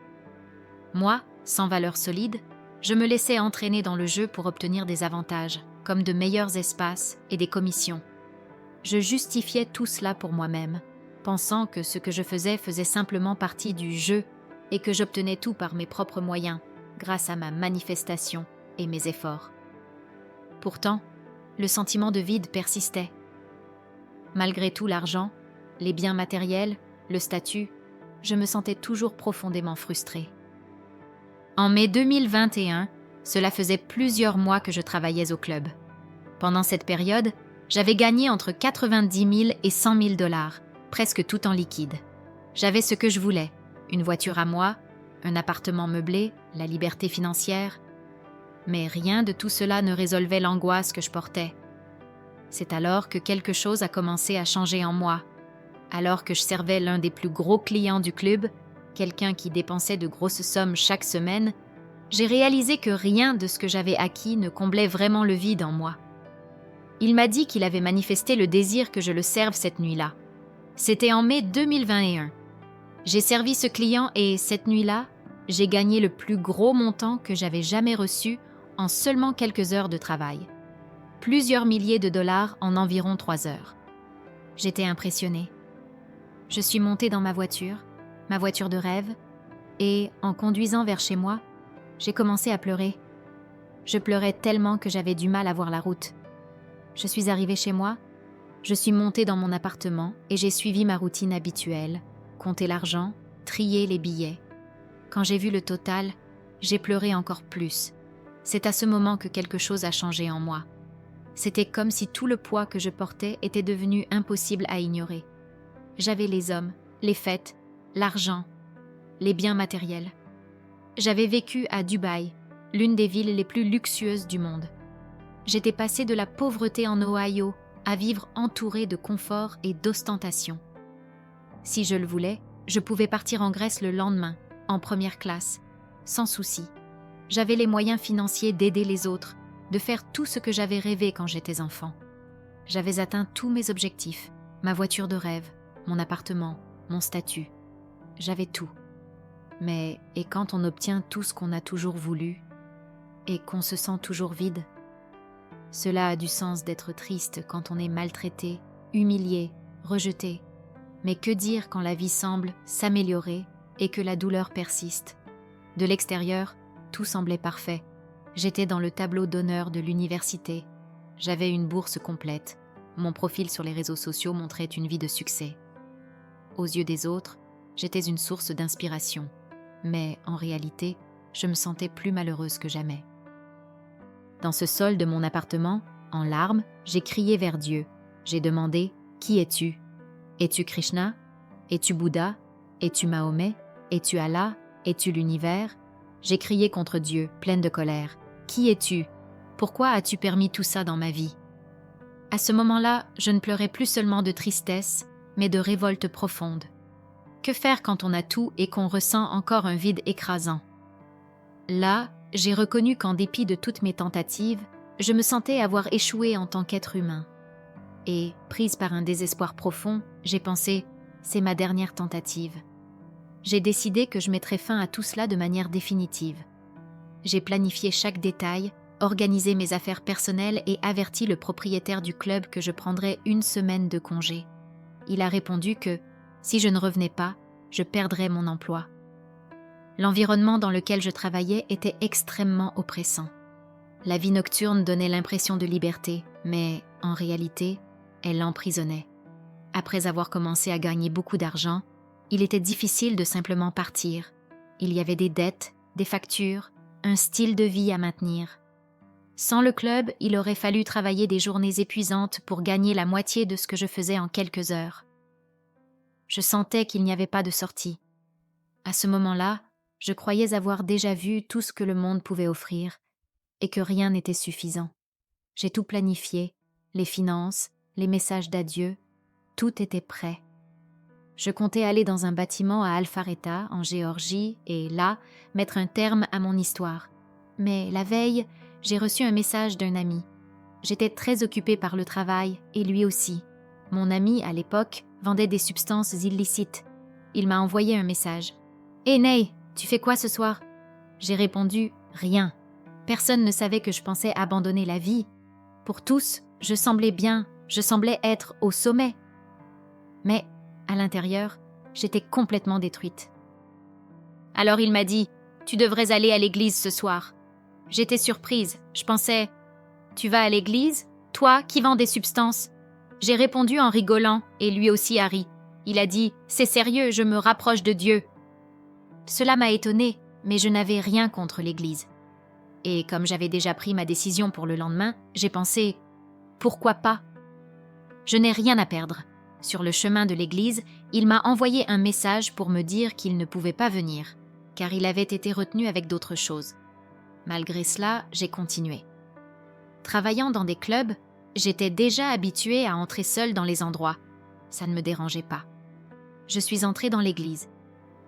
Moi, sans valeur solide, je me laissais entraîner dans le jeu pour obtenir des avantages, comme de meilleurs espaces et des commissions. Je justifiais tout cela pour moi-même, pensant que ce que je faisait simplement partie du jeu et que j'obtenais tout par mes propres moyens, grâce à ma manifestation et mes efforts. Pourtant, le sentiment de vide persistait. Malgré tout l'argent, les biens matériels, le statut, je me sentais toujours profondément frustrée. En mai 2021, cela faisait plusieurs mois que je travaillais au club. Pendant cette période, j'avais gagné entre 90 000 et 100 000 $, presque tout en liquide. J'avais ce que je voulais, une voiture à moi, un appartement meublé, la liberté financière. Mais rien de tout cela ne résolvait l'angoisse que je portais. C'est alors que quelque chose a commencé à changer en moi. Alors que je servais l'un des plus gros clients du club, quelqu'un qui dépensait de grosses sommes chaque semaine, j'ai réalisé que rien de ce que j'avais acquis ne comblait vraiment le vide en moi. Il m'a dit qu'il avait manifesté le désir que je le serve cette nuit-là. C'était en mai 2021. J'ai servi ce client et, cette nuit-là, j'ai gagné le plus gros montant que j'avais jamais reçu en seulement quelques heures de travail. Plusieurs milliers de dollars en environ 3 heures. J'étais impressionnée. Je suis montée dans ma voiture de rêve, et, en conduisant vers chez moi, j'ai commencé à pleurer. Je pleurais tellement que j'avais du mal à voir la route. Je suis arrivée chez moi, je suis montée dans mon appartement et j'ai suivi ma routine habituelle, compter l'argent, trier les billets. Quand j'ai vu le total, j'ai pleuré encore plus. C'est à ce moment que quelque chose a changé en moi. C'était comme si tout le poids que je portais était devenu impossible à ignorer. J'avais les hommes, les fêtes, l'argent, les biens matériels. J'avais vécu à Dubaï, l'une des villes les plus luxueuses du monde. J'étais passée de la pauvreté en Ohio à vivre entourée de confort et d'ostentation. Si je le voulais, je pouvais partir en Grèce le lendemain, en première classe, sans souci. J'avais les moyens financiers d'aider les autres, de faire tout ce que j'avais rêvé quand j'étais enfant. J'avais atteint tous mes objectifs, ma voiture de rêve, mon appartement, mon statut. J'avais tout. Mais et quand on obtient tout ce qu'on a toujours voulu et qu'on se sent toujours vide? Cela a du sens d'être triste quand on est maltraité, humilié, rejeté. Mais que dire quand la vie semble s'améliorer et que la douleur persiste? De l'extérieur, tout semblait parfait. J'étais dans le tableau d'honneur de l'université. J'avais une bourse complète. Mon profil sur les réseaux sociaux montrait une vie de succès. Aux yeux des autres, j'étais une source d'inspiration. Mais en réalité, je me sentais plus malheureuse que jamais. Dans ce sol de mon appartement, en larmes, j'ai crié vers Dieu. J'ai demandé « Qui es-tu ? Es-tu Krishna ? Es-tu Bouddha ? Es-tu Mahomet ? Es-tu Allah ? Es-tu l'univers ?» J'ai crié contre Dieu, pleine de colère. « Qui es-tu ? Pourquoi as-tu permis tout ça dans ma vie ?» À ce moment-là, je ne pleurais plus seulement de tristesse, mais de révolte profonde. Que faire quand on a tout et qu'on ressent encore un vide écrasant? Là, j'ai reconnu qu'en dépit de toutes mes tentatives, je me sentais avoir échoué en tant qu'être humain. Et, prise par un désespoir profond, j'ai pensé « c'est ma dernière tentative ». J'ai décidé que je mettrais fin à tout cela de manière définitive. J'ai planifié chaque détail, organisé mes affaires personnelles et averti le propriétaire du club que je prendrais 1 semaine de congé. Il a répondu que, si je ne revenais pas, je perdrais mon emploi. L'environnement dans lequel je travaillais était extrêmement oppressant. La vie nocturne donnait l'impression de liberté, mais, en réalité, elle l'emprisonnait. Après avoir commencé à gagner beaucoup d'argent, il était difficile de simplement partir. Il y avait des dettes, des factures, un style de vie à maintenir. Sans le club, il aurait fallu travailler des journées épuisantes pour gagner la moitié de ce que je faisais en quelques heures. Je sentais qu'il n'y avait pas de sortie. À ce moment-là, je croyais avoir déjà vu tout ce que le monde pouvait offrir et que rien n'était suffisant. J'ai tout planifié, les finances, les messages d'adieu, tout était prêt. Je comptais aller dans un bâtiment à Alpharetta, en Géorgie, et là, mettre un terme à mon histoire. Mais la veille, j'ai reçu un message d'un ami. J'étais très occupée par le travail, et lui aussi. Mon ami, à l'époque, vendait des substances illicites. Il m'a envoyé un message. « Hé Ney, tu fais quoi ce soir ?» J'ai répondu « Rien ». Personne ne savait que je pensais abandonner la vie. Pour tous, je semblais bien, je semblais être au sommet. Mais, à l'intérieur, j'étais complètement détruite. Alors il m'a dit « Tu devrais aller à l'église ce soir ». J'étais surprise, je pensais « Tu vas à l'église, toi qui vends des substances ?» J'ai répondu en rigolant, et lui aussi a ri. Il a dit « C'est sérieux, je me rapproche de Dieu ». Cela m'a étonnée, mais je n'avais rien contre l'église. Et comme j'avais déjà pris ma décision pour le lendemain, j'ai pensé « Pourquoi pas ?» Je n'ai rien à perdre. Sur le chemin de l'église, il m'a envoyé un message pour me dire qu'il ne pouvait pas venir, car il avait été retenu avec d'autres choses. Malgré cela, j'ai continué. Travaillant dans des clubs, j'étais déjà habituée à entrer seule dans les endroits. Ça ne me dérangeait pas. Je suis entrée dans l'église.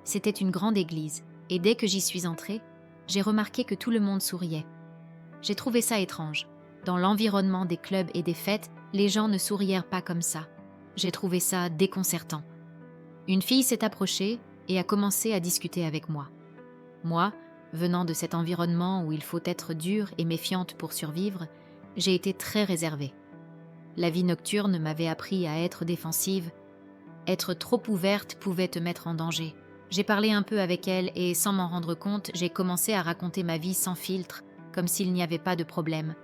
C'était une grande église, et dès que j'y suis entrée, j'ai remarqué que tout le monde souriait. J'ai trouvé ça étrange. Dans l'environnement des clubs et des fêtes, les gens ne sourièrent pas comme ça. J'ai trouvé ça déconcertant. Une fille s'est approchée et a commencé à discuter avec moi. Moi, venant de cet environnement où il faut être dure et méfiante pour survivre, j'ai été très réservée. La vie nocturne m'avait appris à être défensive. Être trop ouverte pouvait te mettre en danger. J'ai parlé un peu avec elle et, sans m'en rendre compte, j'ai commencé à raconter ma vie sans filtre, comme s'il n'y avait pas de problème.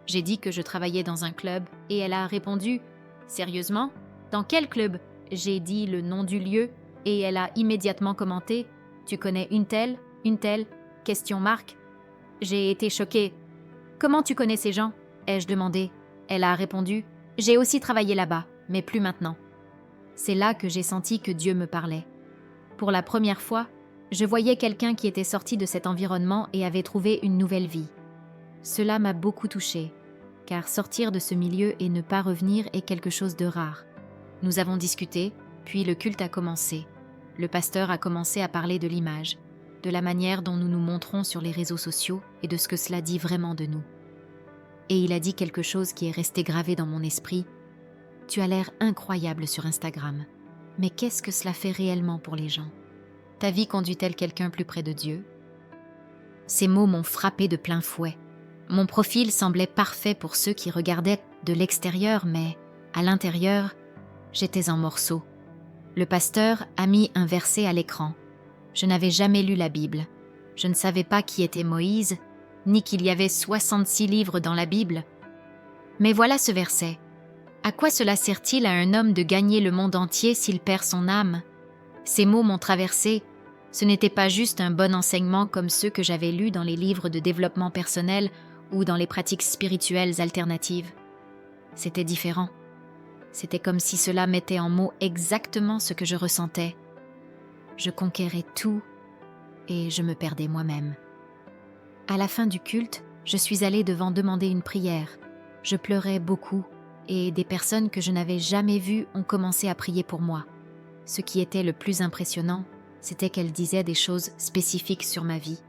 J'ai dit que je travaillais dans un club et elle a répondu « Sérieusement ? Dans quel club ?» J'ai dit le nom du lieu et elle a immédiatement commenté « Tu connais une telle, question marque ?» J'ai été choquée. « Comment tu connais ces gens ?» ai-je demandé. Elle a répondu « J'ai aussi travaillé là-bas, mais plus maintenant. » C'est là que j'ai senti que Dieu me parlait. Pour la première fois, je voyais quelqu'un qui était sorti de cet environnement et avait trouvé une nouvelle vie. Cela m'a beaucoup touchée, car sortir de ce milieu et ne pas revenir est quelque chose de rare. Nous avons discuté, puis le culte a commencé. Le pasteur a commencé à parler de l'image, de la manière dont nous nous montrons sur les réseaux sociaux et de ce que cela dit vraiment de nous. Et il a dit quelque chose qui est resté gravé dans mon esprit. « Tu as l'air incroyable sur Instagram. Mais qu'est-ce que cela fait réellement pour les gens? Ta vie conduit-elle quelqu'un plus près de Dieu ?» Ces mots m'ont frappé de plein fouet. Mon profil semblait parfait pour ceux qui regardaient de l'extérieur, mais à l'intérieur, j'étais en morceaux. Le pasteur a mis un verset à l'écran. Je n'avais jamais lu la Bible. Je ne savais pas qui était Moïse, ni qu'il y avait 66 livres dans la Bible. Mais voilà ce verset. À quoi cela sert-il à un homme de gagner le monde entier s'il perd son âme? Ces mots m'ont traversé. Ce n'était pas juste un bon enseignement comme ceux que j'avais lus dans les livres de développement personnel ou dans les pratiques spirituelles alternatives. C'était différent. C'était comme si cela mettait en mots exactement ce que je ressentais. Je conquérais tout et je me perdais moi-même. À la fin du culte, je suis allée devant demander une prière. Je pleurais beaucoup et des personnes que je n'avais jamais vues ont commencé à prier pour moi. Ce qui était le plus impressionnant, c'était qu'elles disaient des choses spécifiques sur ma vie,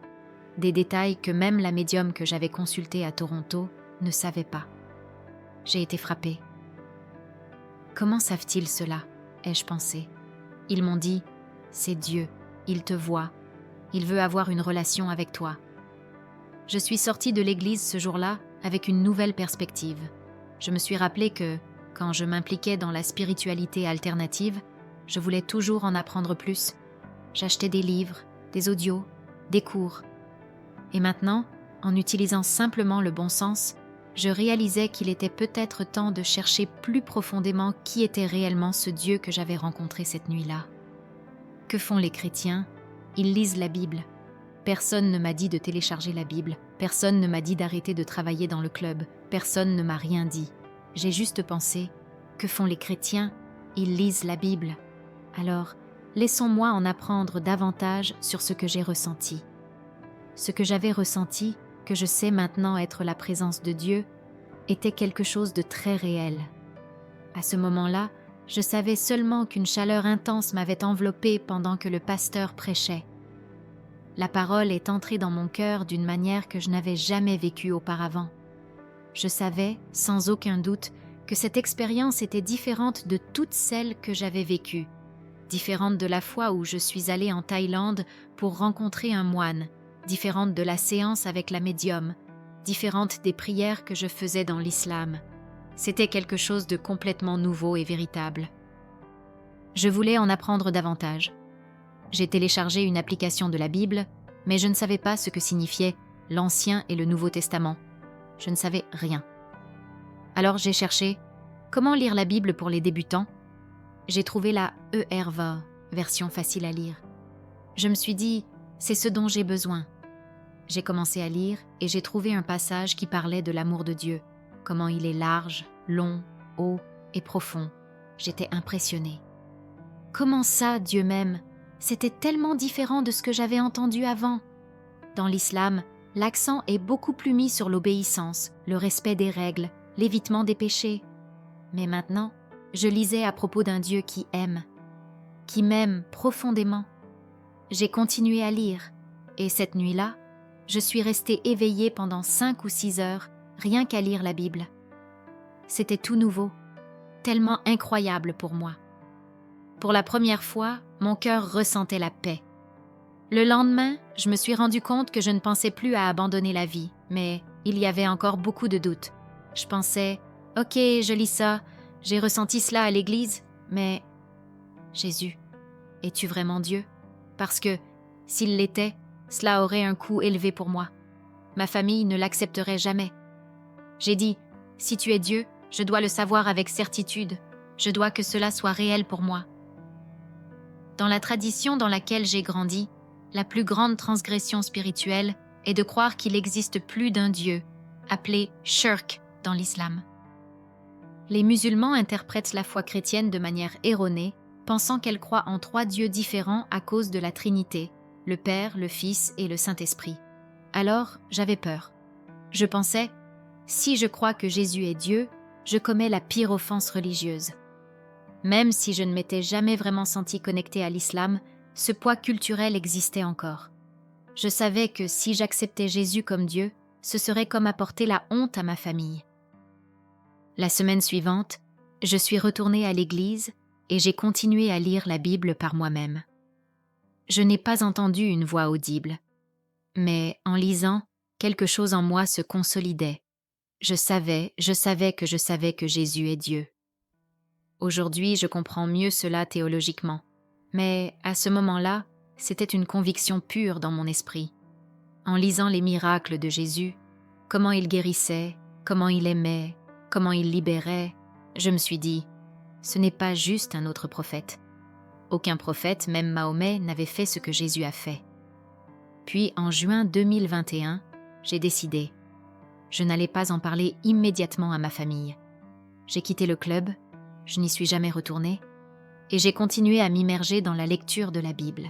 des détails que même la médium que j'avais consultée à Toronto ne savait pas. J'ai été frappée. Comment savent-ils cela? Ai-je pensé. Ils m'ont dit, c'est Dieu, il te voit, il veut avoir une relation avec toi. Je suis sortie de l'église ce jour-là avec une nouvelle perspective. Je me suis rappelé que, quand je m'impliquais dans la spiritualité alternative, je voulais toujours en apprendre plus. J'achetais des livres, des audios, des cours. Et maintenant, en utilisant simplement le bon sens, je réalisais qu'il était peut-être temps de chercher plus profondément qui était réellement ce Dieu que j'avais rencontré cette nuit-là. Que font les chrétiens? Ils lisent la Bible. Personne ne m'a dit de télécharger la Bible. Personne ne m'a dit d'arrêter de travailler dans le club. Personne ne m'a rien dit. J'ai juste pensé, que font les chrétiens? Ils lisent la Bible. Alors, laissons-moi en apprendre davantage sur ce que j'ai ressenti. Ce que j'avais ressenti, que je sais maintenant être la présence de Dieu, était quelque chose de très réel. À ce moment-là, je savais seulement qu'une chaleur intense m'avait enveloppée pendant que le pasteur prêchait. La parole est entrée dans mon cœur d'une manière que je n'avais jamais vécue auparavant. Je savais, sans aucun doute, que cette expérience était différente de toutes celles que j'avais vécues, différente de la fois où je suis allée en Thaïlande pour rencontrer un moine, différente de la séance avec la médium, différente des prières que je faisais dans l'islam. C'était quelque chose de complètement nouveau et véritable. Je voulais en apprendre davantage. J'ai téléchargé une application de la Bible, mais je ne savais pas ce que signifiaient l'Ancien et le Nouveau Testament. Je ne savais rien. Alors j'ai cherché comment lire la Bible pour les débutants. J'ai trouvé la ERV, version facile à lire. Je me suis dit, c'est ce dont j'ai besoin. J'ai commencé à lire et j'ai trouvé un passage qui parlait de l'amour de Dieu, comment il est large, long, haut et profond. J'étais impressionnée. Comment ça, Dieu m'aime? C'était tellement différent de ce que j'avais entendu avant. Dans l'islam, l'accent est beaucoup plus mis sur l'obéissance, le respect des règles, l'évitement des péchés. Mais maintenant, je lisais à propos d'un Dieu qui m'aime profondément. J'ai continué à lire, et cette nuit-là, je suis restée éveillée pendant 5 ou 6 heures, rien qu'à lire la Bible. C'était tout nouveau, tellement incroyable pour moi. Pour la première fois, mon cœur ressentait la paix. Le lendemain, je me suis rendu compte que je ne pensais plus à abandonner la vie, mais il y avait encore beaucoup de doutes. Je pensais, « Ok, je lis ça, j'ai ressenti cela à l'église, mais... Jésus, es-tu vraiment Dieu? Parce que, s'il l'était, cela aurait un coût élevé pour moi. Ma famille ne l'accepterait jamais. J'ai dit, si tu es Dieu, je dois le savoir avec certitude. Je dois que cela soit réel pour moi. » Dans la tradition dans laquelle j'ai grandi, la plus grande transgression spirituelle est de croire qu'il existe plus d'un Dieu, appelé shirk dans l'islam. Les musulmans interprètent la foi chrétienne de manière erronée, pensant qu'elle croit en 3 dieux différents à cause de la Trinité, le Père, le Fils et le Saint-Esprit. Alors, j'avais peur. Je pensais, si je crois que Jésus est Dieu, je commets la pire offense religieuse. Même si je ne m'étais jamais vraiment sentie connectée à l'islam, ce poids culturel existait encore. Je savais que si j'acceptais Jésus comme Dieu, ce serait comme apporter la honte à ma famille. La semaine suivante, je suis retournée à l'église et j'ai continué à lire la Bible par moi-même. Je n'ai pas entendu une voix audible, mais en lisant, quelque chose en moi se consolidait. Je savais que Jésus est Dieu. Aujourd'hui, je comprends mieux cela théologiquement, mais à ce moment-là, c'était une conviction pure dans mon esprit. En lisant les miracles de Jésus, comment il guérissait, comment il aimait, comment il libérait, je me suis dit, ce n'est pas juste un autre prophète. Aucun prophète, même Mahomet, n'avait fait ce que Jésus a fait. Puis, en juin 2021, j'ai décidé. Je n'allais pas en parler immédiatement à ma famille. J'ai quitté le club, je n'y suis jamais retournée, et j'ai continué à m'immerger dans la lecture de la Bible.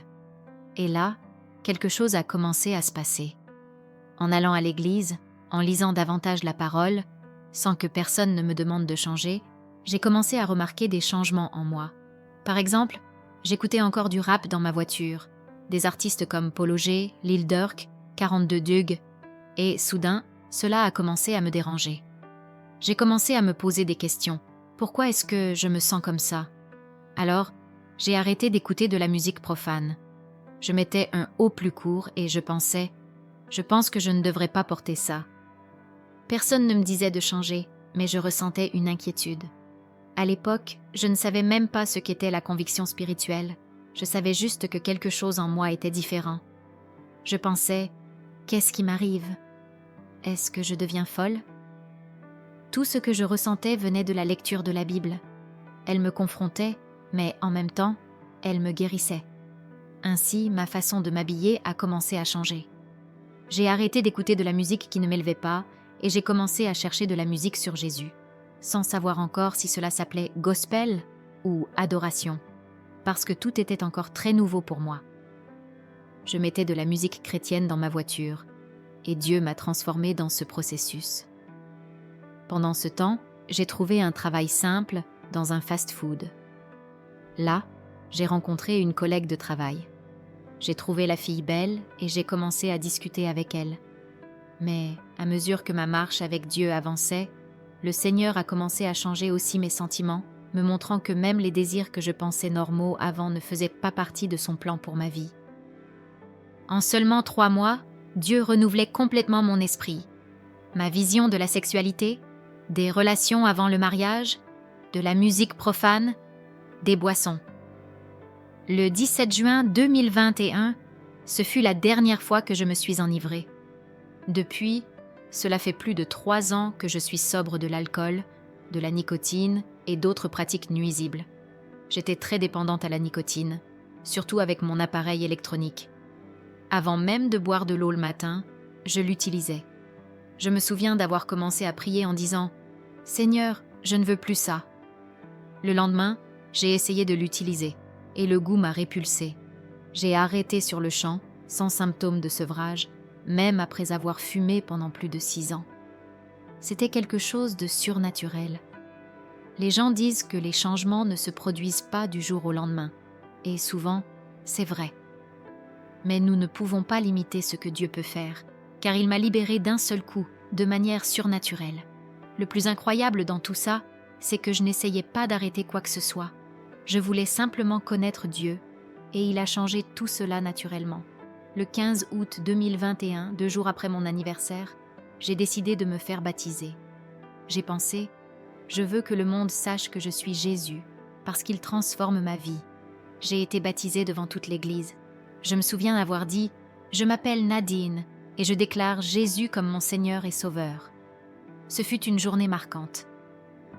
Et là, quelque chose a commencé à se passer. En allant à l'église, en lisant davantage la parole, sans que personne ne me demande de changer, j'ai commencé à remarquer des changements en moi. Par exemple, j'écoutais encore du rap dans ma voiture, des artistes comme Polo G, Lil Durk, 42 Dugg, et soudain, cela a commencé à me déranger. J'ai commencé à me poser des questions. Pourquoi est-ce que je me sens comme ça? Alors, j'ai arrêté d'écouter de la musique profane. Je mettais un haut plus court et je pense que je ne devrais pas porter ça. Personne ne me disait de changer, mais je ressentais une inquiétude. À l'époque, je ne savais même pas ce qu'était la conviction spirituelle. Je savais juste que quelque chose en moi était différent. Je pensais, qu'est-ce qui m'arrive? Est-ce que je deviens folle? Tout ce que je ressentais venait de la lecture de la Bible. Elle me confrontait, mais en même temps, elle me guérissait. Ainsi, ma façon de m'habiller a commencé à changer. J'ai arrêté d'écouter de la musique qui ne m'élevait pas et j'ai commencé à chercher de la musique sur Jésus, sans savoir encore si cela s'appelait gospel ou adoration. parce que tout était encore très nouveau pour moi. Je mettais de la musique chrétienne dans ma voiture, et Dieu m'a transformée dans ce processus. Pendant ce temps, j'ai trouvé un travail simple dans un fast-food. Là, j'ai rencontré une collègue de travail. J'ai trouvé la fille belle et j'ai commencé à discuter avec elle. Mais à mesure que ma marche avec Dieu avançait, le Seigneur a commencé à changer aussi mes sentiments, me montrant que même les désirs que je pensais normaux avant ne faisaient pas partie de son plan pour ma vie. En seulement 3 mois, Dieu renouvelait complètement mon esprit. Ma vision de la sexualité, des relations avant le mariage, de la musique profane, des boissons. Le 17 juin 2021, ce fut la dernière fois que je me suis enivrée. Depuis, cela fait plus de 3 ans que je suis sobre de l'alcool, de la nicotine et d'autres pratiques nuisibles. J'étais très dépendante à la nicotine, surtout avec mon appareil électronique. Avant même de boire de l'eau le matin, je l'utilisais. Je me souviens d'avoir commencé à prier en disant « Seigneur, je ne veux plus ça ». Le lendemain, j'ai essayé de l'utiliser et le goût m'a répulsée. J'ai arrêté sur le champ, sans symptômes de sevrage, même après avoir fumé pendant plus de 6 ans. C'était quelque chose de surnaturel. Les gens disent que les changements ne se produisent pas du jour au lendemain, et souvent, c'est vrai. Mais nous ne pouvons pas limiter ce que Dieu peut faire, car il m'a libérée d'un seul coup, de manière surnaturelle. Le plus incroyable dans tout ça, c'est que je n'essayais pas d'arrêter quoi que ce soit. Je voulais simplement connaître Dieu, et il a changé tout cela naturellement. Le 15 août 2021, 2 jours après mon anniversaire, j'ai décidé de me faire baptiser. J'ai pensé, je veux que le monde sache que je suis Jésus, parce qu'il transforme ma vie. J'ai été baptisée devant toute l'église. Je me souviens avoir dit « Je m'appelle Nadine et je déclare Jésus comme mon Seigneur et Sauveur ». Ce fut une journée marquante.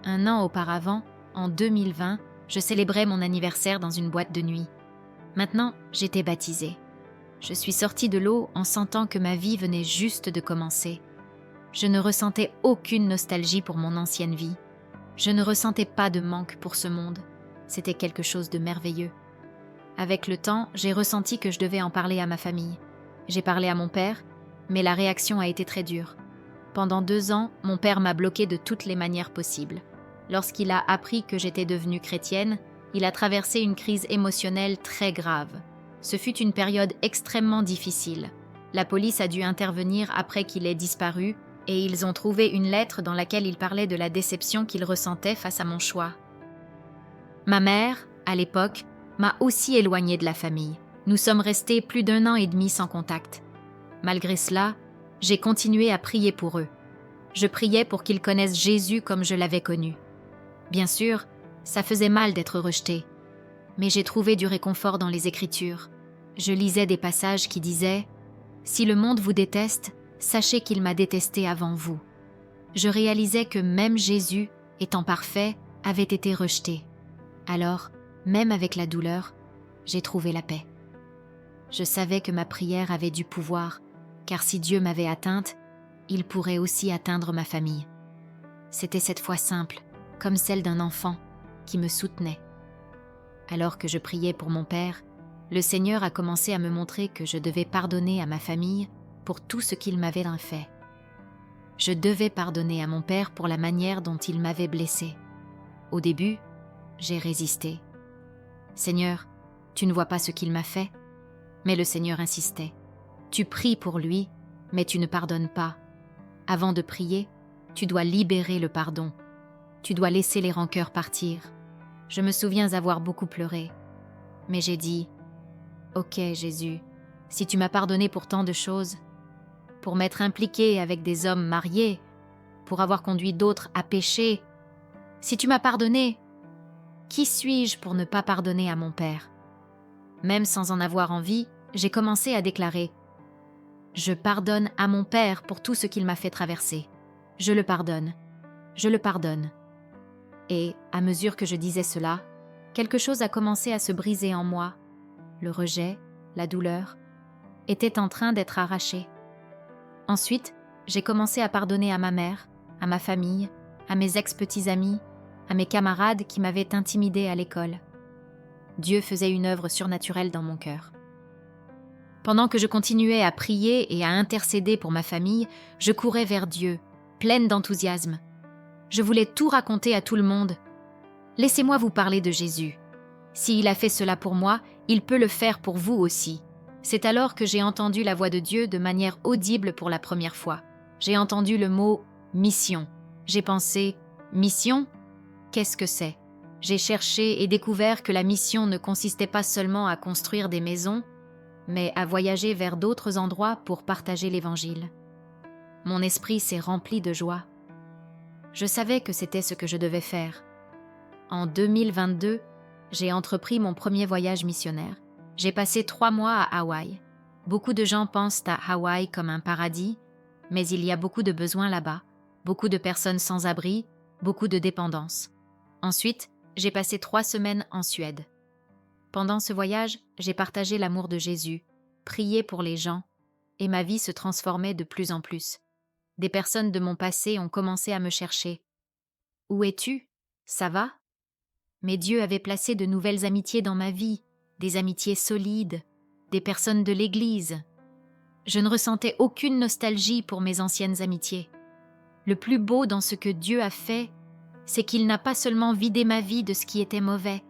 1 an auparavant, en 2020, je célébrais mon anniversaire dans une boîte de nuit. Maintenant, j'étais baptisée. Je suis sortie de l'eau en sentant que ma vie venait juste de commencer. Je ne ressentais aucune nostalgie pour mon ancienne vie. Je ne ressentais pas de manque pour ce monde. C'était quelque chose de merveilleux. Avec le temps, j'ai ressenti que je devais en parler à ma famille. J'ai parlé à mon père, mais la réaction a été très dure. Pendant 2 ans, mon père m'a bloquée de toutes les manières possibles. Lorsqu'il a appris que j'étais devenue chrétienne, il a traversé une crise émotionnelle très grave. Ce fut une période extrêmement difficile. La police a dû intervenir après qu'il ait disparu et ils ont trouvé une lettre dans laquelle il parlait de la déception qu'il ressentait face à mon choix. Ma mère, à l'époque, m'a aussi éloignée de la famille. Nous sommes restés plus d'1 an et demi sans contact. Malgré cela, j'ai continué à prier pour eux. Je priais pour qu'ils connaissent Jésus comme je l'avais connu. Bien sûr, ça faisait mal d'être rejetée, mais j'ai trouvé du réconfort dans les Écritures. Je lisais des passages qui disaient « Si le monde vous déteste, sachez qu'il m'a détesté avant vous. » Je réalisais que même Jésus, étant parfait, avait été rejeté. Alors, même avec la douleur, j'ai trouvé la paix. Je savais que ma prière avait du pouvoir, car si Dieu m'avait atteinte, il pourrait aussi atteindre ma famille. C'était cette foi simple, comme celle d'un enfant, qui me soutenait. Alors que je priais pour mon père, le Seigneur a commencé à me montrer que je devais pardonner à ma famille pour tout ce qu'il m'avait fait. Je devais pardonner à mon père pour la manière dont il m'avait blessée. Au début, j'ai résisté. « Seigneur, tu ne vois pas ce qu'il m'a fait ?» Mais le Seigneur insistait. « Tu pries pour lui, mais tu ne pardonnes pas. Avant de prier, tu dois libérer le pardon. Tu dois laisser les rancœurs partir. » Je me souviens avoir beaucoup pleuré. Mais j'ai dit « Ok, Jésus, si tu m'as pardonné pour tant de choses, pour m'être impliquée avec des hommes mariés, pour avoir conduit d'autres à pécher, si tu m'as pardonné, qui suis-je pour ne pas pardonner à mon père ?» Même sans en avoir envie, j'ai commencé à déclarer « Je pardonne à mon père pour tout ce qu'il m'a fait traverser. Je le pardonne. Je le pardonne. » Et, à mesure que je disais cela, quelque chose a commencé à se briser en moi. Le rejet, la douleur, étaient en train d'être arrachés. Ensuite, j'ai commencé à pardonner à ma mère, à ma famille, à mes ex-petits amis, à mes camarades qui m'avaient intimidée à l'école. Dieu faisait une œuvre surnaturelle dans mon cœur. Pendant que je continuais à prier et à intercéder pour ma famille, je courais vers Dieu, pleine d'enthousiasme. Je voulais tout raconter à tout le monde. Laissez-moi vous parler de Jésus. S'il a fait cela pour moi, il peut le faire pour vous aussi. C'est alors que j'ai entendu la voix de Dieu de manière audible pour la première fois. J'ai entendu le mot « mission ». J'ai pensé « mission ? Qu'est-ce que c'est ?» J'ai cherché et découvert que la mission ne consistait pas seulement à construire des maisons, mais à voyager vers d'autres endroits pour partager l'Évangile. Mon esprit s'est rempli de joie. Je savais que c'était ce que je devais faire. En 2022, j'ai entrepris mon premier voyage missionnaire. J'ai passé 3 mois à Hawaï. Beaucoup de gens pensent à Hawaï comme un paradis, mais il y a beaucoup de besoins là-bas, beaucoup de personnes sans abri, beaucoup de dépendance. Ensuite, j'ai passé 3 semaines en Suède. Pendant ce voyage, j'ai partagé l'amour de Jésus, prié pour les gens, et ma vie se transformait de plus en plus. Des personnes de mon passé ont commencé à me chercher. « Où es-tu ? Ça va ?» Mais Dieu avait placé de nouvelles amitiés dans ma vie, des amitiés solides, des personnes de l'Église. Je ne ressentais aucune nostalgie pour mes anciennes amitiés. Le plus beau dans ce que Dieu a fait, c'est qu'il n'a pas seulement vidé ma vie de ce qui était mauvais,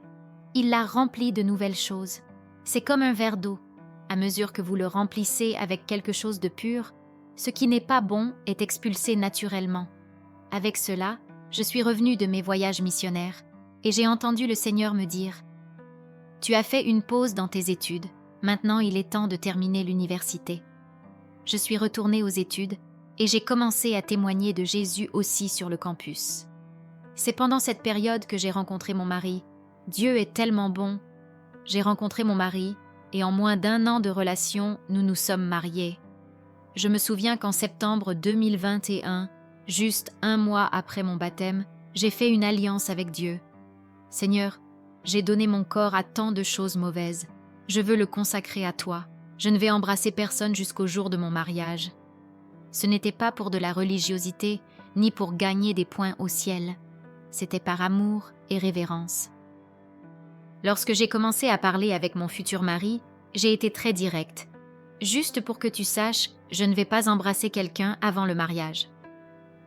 il l'a remplie de nouvelles choses. C'est comme un verre d'eau. À mesure que vous le remplissez avec quelque chose de pur, ce qui n'est pas bon est expulsé naturellement. Avec cela, je suis revenue de mes voyages missionnaires et j'ai entendu le Seigneur me dire « Tu as fait une pause dans tes études, maintenant il est temps de terminer l'université. » Je suis retournée aux études et j'ai commencé à témoigner de Jésus aussi sur le campus. C'est pendant cette période que j'ai rencontré mon mari. Dieu est tellement bon. J'ai rencontré mon mari et en moins d'1 an de relation, nous nous sommes mariés. Je me souviens qu'en septembre 2021, juste 1 mois après mon baptême, j'ai fait une alliance avec Dieu. Seigneur, j'ai donné mon corps à tant de choses mauvaises. Je veux le consacrer à toi. Je ne vais embrasser personne jusqu'au jour de mon mariage. Ce n'était pas pour de la religiosité, ni pour gagner des points au ciel. C'était par amour et révérence. Lorsque j'ai commencé à parler avec mon futur mari, j'ai été très directe. Juste pour que tu saches, je ne vais pas embrasser quelqu'un avant le mariage.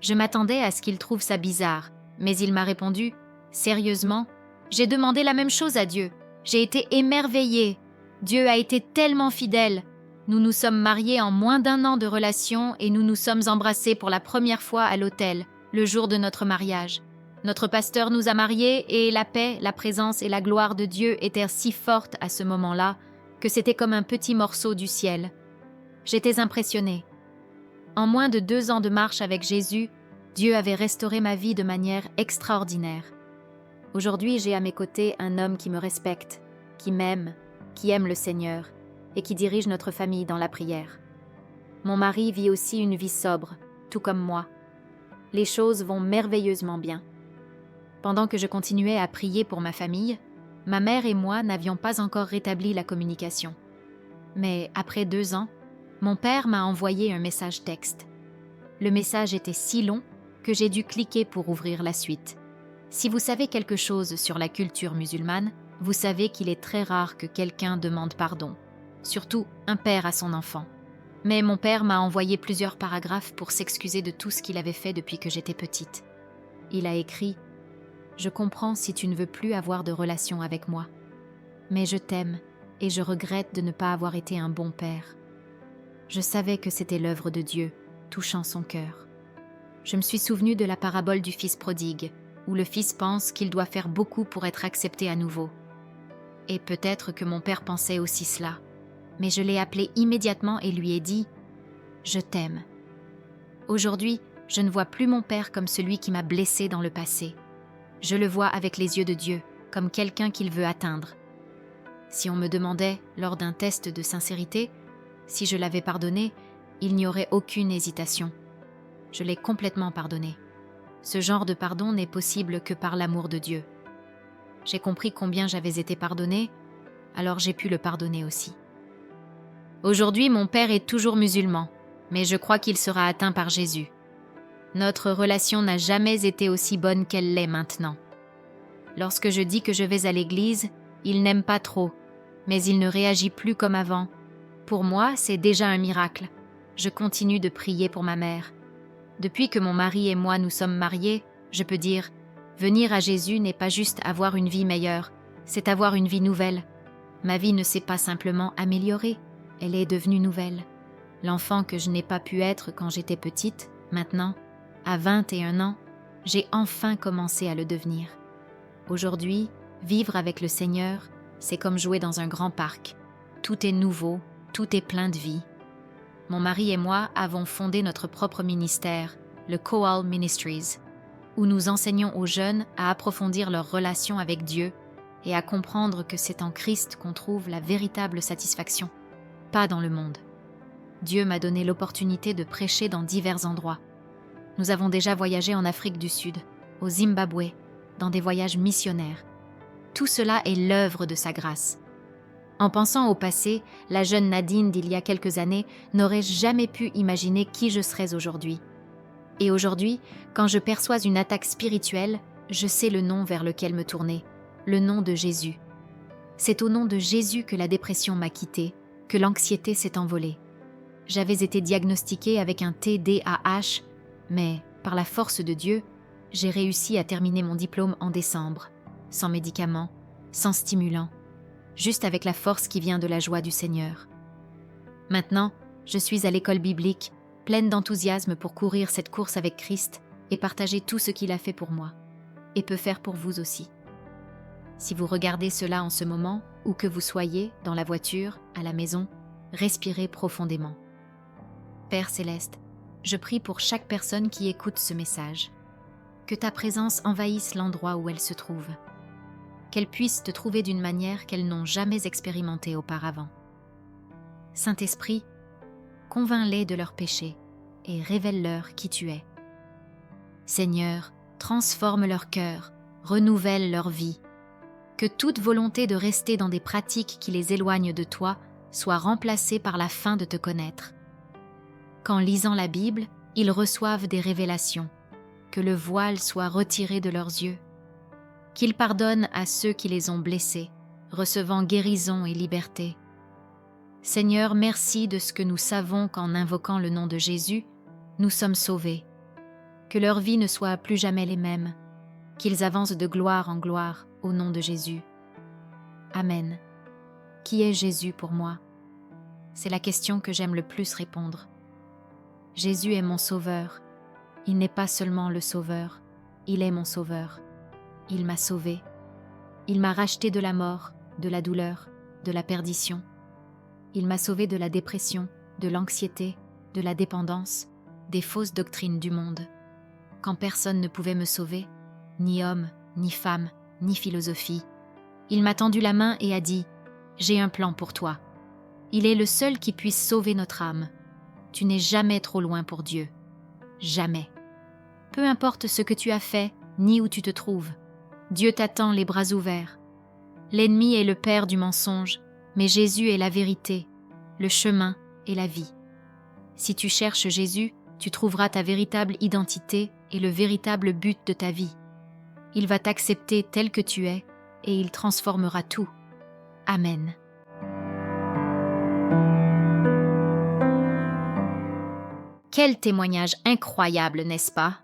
Je m'attendais à ce qu'il trouve ça bizarre, mais il m'a répondu « Sérieusement, j'ai demandé la même chose à Dieu. J'ai été émerveillée. Dieu a été tellement fidèle. Nous nous sommes mariés en moins d'1 an de relation et nous nous sommes embrassés pour la première fois à l'autel, le jour de notre mariage. Notre pasteur nous a mariés et la paix, la présence et la gloire de Dieu étaient si fortes à ce moment-là que c'était comme un petit morceau du ciel. J'étais impressionnée. En moins de 2 ans de marche avec Jésus, Dieu avait restauré ma vie de manière extraordinaire. Aujourd'hui, j'ai à mes côtés un homme qui me respecte, qui m'aime, qui aime le Seigneur et qui dirige notre famille dans la prière. Mon mari vit aussi une vie sobre, tout comme moi. Les choses vont merveilleusement bien. Pendant que je continuais à prier pour ma famille, ma mère et moi n'avions pas encore rétabli la communication. Mais après 2 ans, mon père m'a envoyé un message texte. Le message était si long que j'ai dû cliquer pour ouvrir la suite. Si vous savez quelque chose sur la culture musulmane, vous savez qu'il est très rare que quelqu'un demande pardon, surtout un père à son enfant. Mais mon père m'a envoyé plusieurs paragraphes pour s'excuser de tout ce qu'il avait fait depuis que j'étais petite. Il a écrit « Je comprends si tu ne veux plus avoir de relation avec moi, mais je t'aime et je regrette de ne pas avoir été un bon père. Je savais que c'était l'œuvre de Dieu, touchant son cœur. Je me suis souvenue de la parabole du fils prodigue, où le fils pense qu'il doit faire beaucoup pour être accepté à nouveau. Et peut-être que mon père pensait aussi cela, mais je l'ai appelé immédiatement et lui ai dit « Je t'aime ». Aujourd'hui, je ne vois plus mon père comme celui qui m'a blessé dans le passé. Je le vois avec les yeux de Dieu, comme quelqu'un qu'il veut atteindre. Si on me demandait, lors d'un test de sincérité, si je l'avais pardonné, il n'y aurait aucune hésitation. Je l'ai complètement pardonné. Ce genre de pardon n'est possible que par l'amour de Dieu. J'ai compris combien j'avais été pardonnée, alors j'ai pu le pardonner aussi. Aujourd'hui, mon père est toujours musulman, mais je crois qu'il sera atteint par Jésus. Notre relation n'a jamais été aussi bonne qu'elle l'est maintenant. Lorsque je dis que je vais à l'église, Il n'aime pas trop, mais il ne réagit plus comme avant. Pour moi, c'est déjà un miracle. Je continue de prier pour ma mère. Depuis que mon mari et moi nous sommes mariés, je peux dire, venir à Jésus n'est pas juste avoir une vie meilleure, c'est avoir une vie nouvelle. Ma vie ne s'est pas simplement améliorée, elle est devenue nouvelle. L'enfant que je n'ai pas pu être quand j'étais petite, maintenant, à 21 ans, j'ai enfin commencé à le devenir. Aujourd'hui, vivre avec le Seigneur, c'est comme jouer dans un grand parc. Tout est nouveau, tout est plein de vie. Mon mari et moi avons fondé notre propre ministère, le Koal Ministries, où nous enseignons aux jeunes à approfondir leur relation avec Dieu et à comprendre que c'est en Christ qu'on trouve la véritable satisfaction, pas dans le monde. Dieu m'a donné l'opportunité de prêcher dans divers endroits. Nous avons déjà voyagé en Afrique du Sud, au Zimbabwe, dans des voyages missionnaires. Tout cela est l'œuvre de sa grâce. En pensant au passé, la jeune Nadine d'il y a quelques années n'aurait jamais pu imaginer qui je serais aujourd'hui. Et aujourd'hui, quand je perçois une attaque spirituelle, je sais le nom vers lequel me tourner, le nom de Jésus. C'est au nom de Jésus que la dépression m'a quittée, que l'anxiété s'est envolée. J'avais été diagnostiquée avec un TDAH, mais par la force de Dieu, j'ai réussi à terminer mon diplôme en décembre, sans médicaments, sans stimulants, juste avec la force qui vient de la joie du Seigneur. Maintenant, je suis à l'école biblique, pleine d'enthousiasme pour courir cette course avec Christ et partager tout ce qu'il a fait pour moi, et peut faire pour vous aussi. Si vous regardez cela en ce moment, où que vous soyez, dans la voiture, à la maison, respirez profondément. Père Céleste, je prie pour chaque personne qui écoute ce message. Que ta présence envahisse l'endroit où elle se trouve. Qu'elles puissent te trouver d'une manière qu'elles n'ont jamais expérimentée auparavant. Saint-Esprit, convainc-les de leurs péchés et révèle-leur qui tu es. Seigneur, transforme leur cœur, renouvelle leur vie. Que toute volonté de rester dans des pratiques qui les éloignent de toi soit remplacée par la faim de te connaître. Qu'en lisant la Bible, ils reçoivent des révélations, que le voile soit retiré de leurs yeux, qu'ils pardonnent à ceux qui les ont blessés, recevant guérison et liberté. Seigneur, merci de ce que nous savons qu'en invoquant le nom de Jésus, nous sommes sauvés. Que leur vie ne soit plus jamais les mêmes, qu'ils avancent de gloire en gloire au nom de Jésus. Amen. Qui est Jésus pour moi? C'est la question que j'aime le plus répondre. Jésus est mon sauveur. Il n'est pas seulement le sauveur, il est mon sauveur. Il m'a sauvé. Il m'a racheté de la mort, de la douleur, de la perdition. Il m'a sauvé de la dépression, de l'anxiété, de la dépendance, des fausses doctrines du monde. Quand personne ne pouvait me sauver, ni homme, ni femme, ni philosophie, il m'a tendu la main et a dit « J'ai un plan pour toi. Il est le seul qui puisse sauver notre âme. Tu n'es jamais trop loin pour Dieu. Jamais. Peu importe ce que tu as fait, ni où tu te trouves. Dieu t'attend les bras ouverts. L'ennemi est le père du mensonge, mais Jésus est la vérité, le chemin et la vie. Si tu cherches Jésus, tu trouveras ta véritable identité et le véritable but de ta vie. Il va t'accepter tel que tu es et il transformera tout. Amen. Quel témoignage incroyable, n'est-ce pas?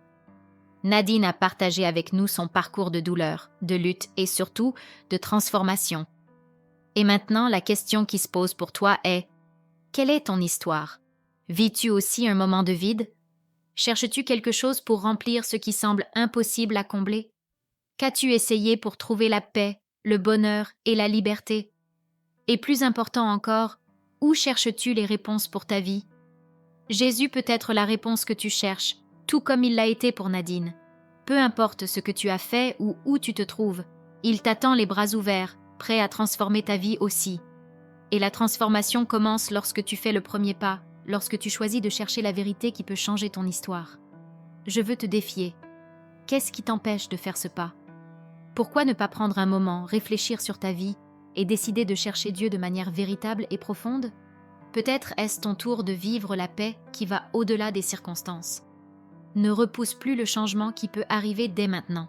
Nadine a partagé avec nous son parcours de douleur, de lutte et surtout de transformation. Et maintenant, la question qui se pose pour toi est « Quelle est ton histoire? Vis-tu aussi un moment de vide? Cherches-tu quelque chose pour remplir ce qui semble impossible à combler? Qu'as-tu essayé pour trouver la paix, le bonheur et la liberté? Et plus important encore, où cherches-tu les réponses pour ta vie? Jésus peut être la réponse que tu cherches, tout comme il l'a été pour Nadine. Peu importe ce que tu as fait ou où tu te trouves, il t'attend les bras ouverts, prêt à transformer ta vie aussi. Et la transformation commence lorsque tu fais le premier pas, lorsque tu choisis de chercher la vérité qui peut changer ton histoire. Je veux te défier. Qu'est-ce qui t'empêche de faire ce pas? Pourquoi ne pas prendre un moment, réfléchir sur ta vie et décider de chercher Dieu de manière véritable et profonde? Peut-être est-ce ton tour de vivre la paix qui va au-delà des circonstances. Ne repousse plus le changement qui peut arriver dès maintenant.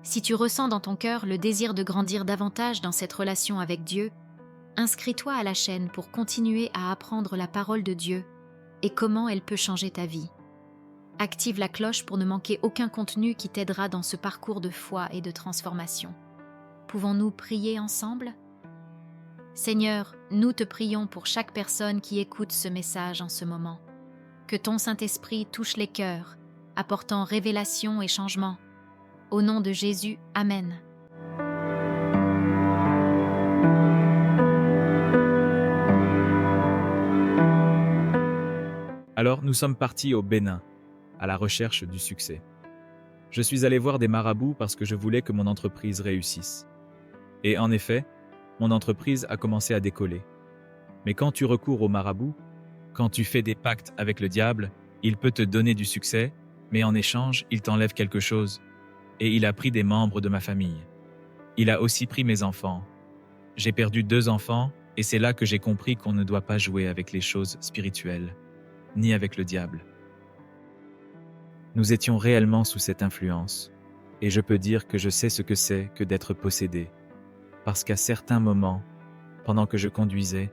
Si tu ressens dans ton cœur le désir de grandir davantage dans cette relation avec Dieu, inscris-toi à la chaîne pour continuer à apprendre la parole de Dieu et comment elle peut changer ta vie. Active la cloche pour ne manquer aucun contenu qui t'aidera dans ce parcours de foi et de transformation. Pouvons-nous prier ensemble? Seigneur, nous te prions pour chaque personne qui écoute ce message en ce moment. Que ton Saint-Esprit touche les cœurs, apportant révélation et changement. Au nom de Jésus, Amen. Alors nous sommes partis au Bénin, à la recherche du succès. Je suis allé voir des marabouts parce que je voulais que mon entreprise réussisse. Et en effet, mon entreprise a commencé à décoller. Mais quand tu recours aux marabouts, quand tu fais des pactes avec le diable, il peut te donner du succès, mais en échange, il t'enlève quelque chose. Et il a pris des membres de ma famille. Il a aussi pris mes enfants. J'ai perdu 2 enfants, et c'est là que j'ai compris qu'on ne doit pas jouer avec les choses spirituelles, ni avec le diable. Nous étions réellement sous cette influence, et je peux dire que je sais ce que c'est que d'être possédé, parce qu'à certains moments, pendant que je conduisais,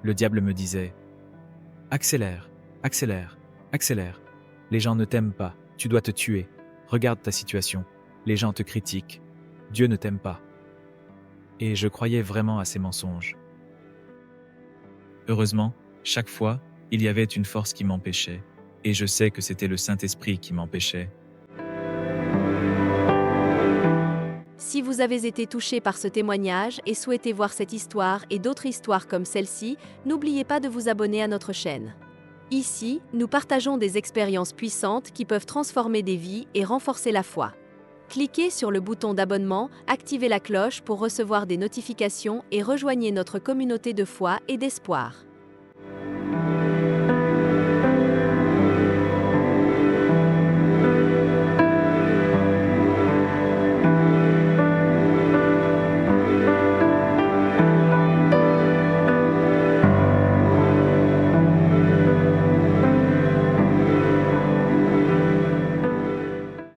le diable me disait « Accélère, accélère, accélère, les gens ne t'aiment pas, tu dois te tuer, regarde ta situation, les gens te critiquent, Dieu ne t'aime pas. » Et je croyais vraiment à ces mensonges. Heureusement, chaque fois, il y avait une force qui m'empêchait, et je sais que c'était le Saint-Esprit qui m'empêchait. Si vous avez été touché par ce témoignage et souhaitez voir cette histoire et d'autres histoires comme celle-ci, n'oubliez pas de vous abonner à notre chaîne. Ici, nous partageons des expériences puissantes qui peuvent transformer des vies et renforcer la foi. Cliquez sur le bouton d'abonnement, activez la cloche pour recevoir des notifications et rejoignez notre communauté de foi et d'espoir.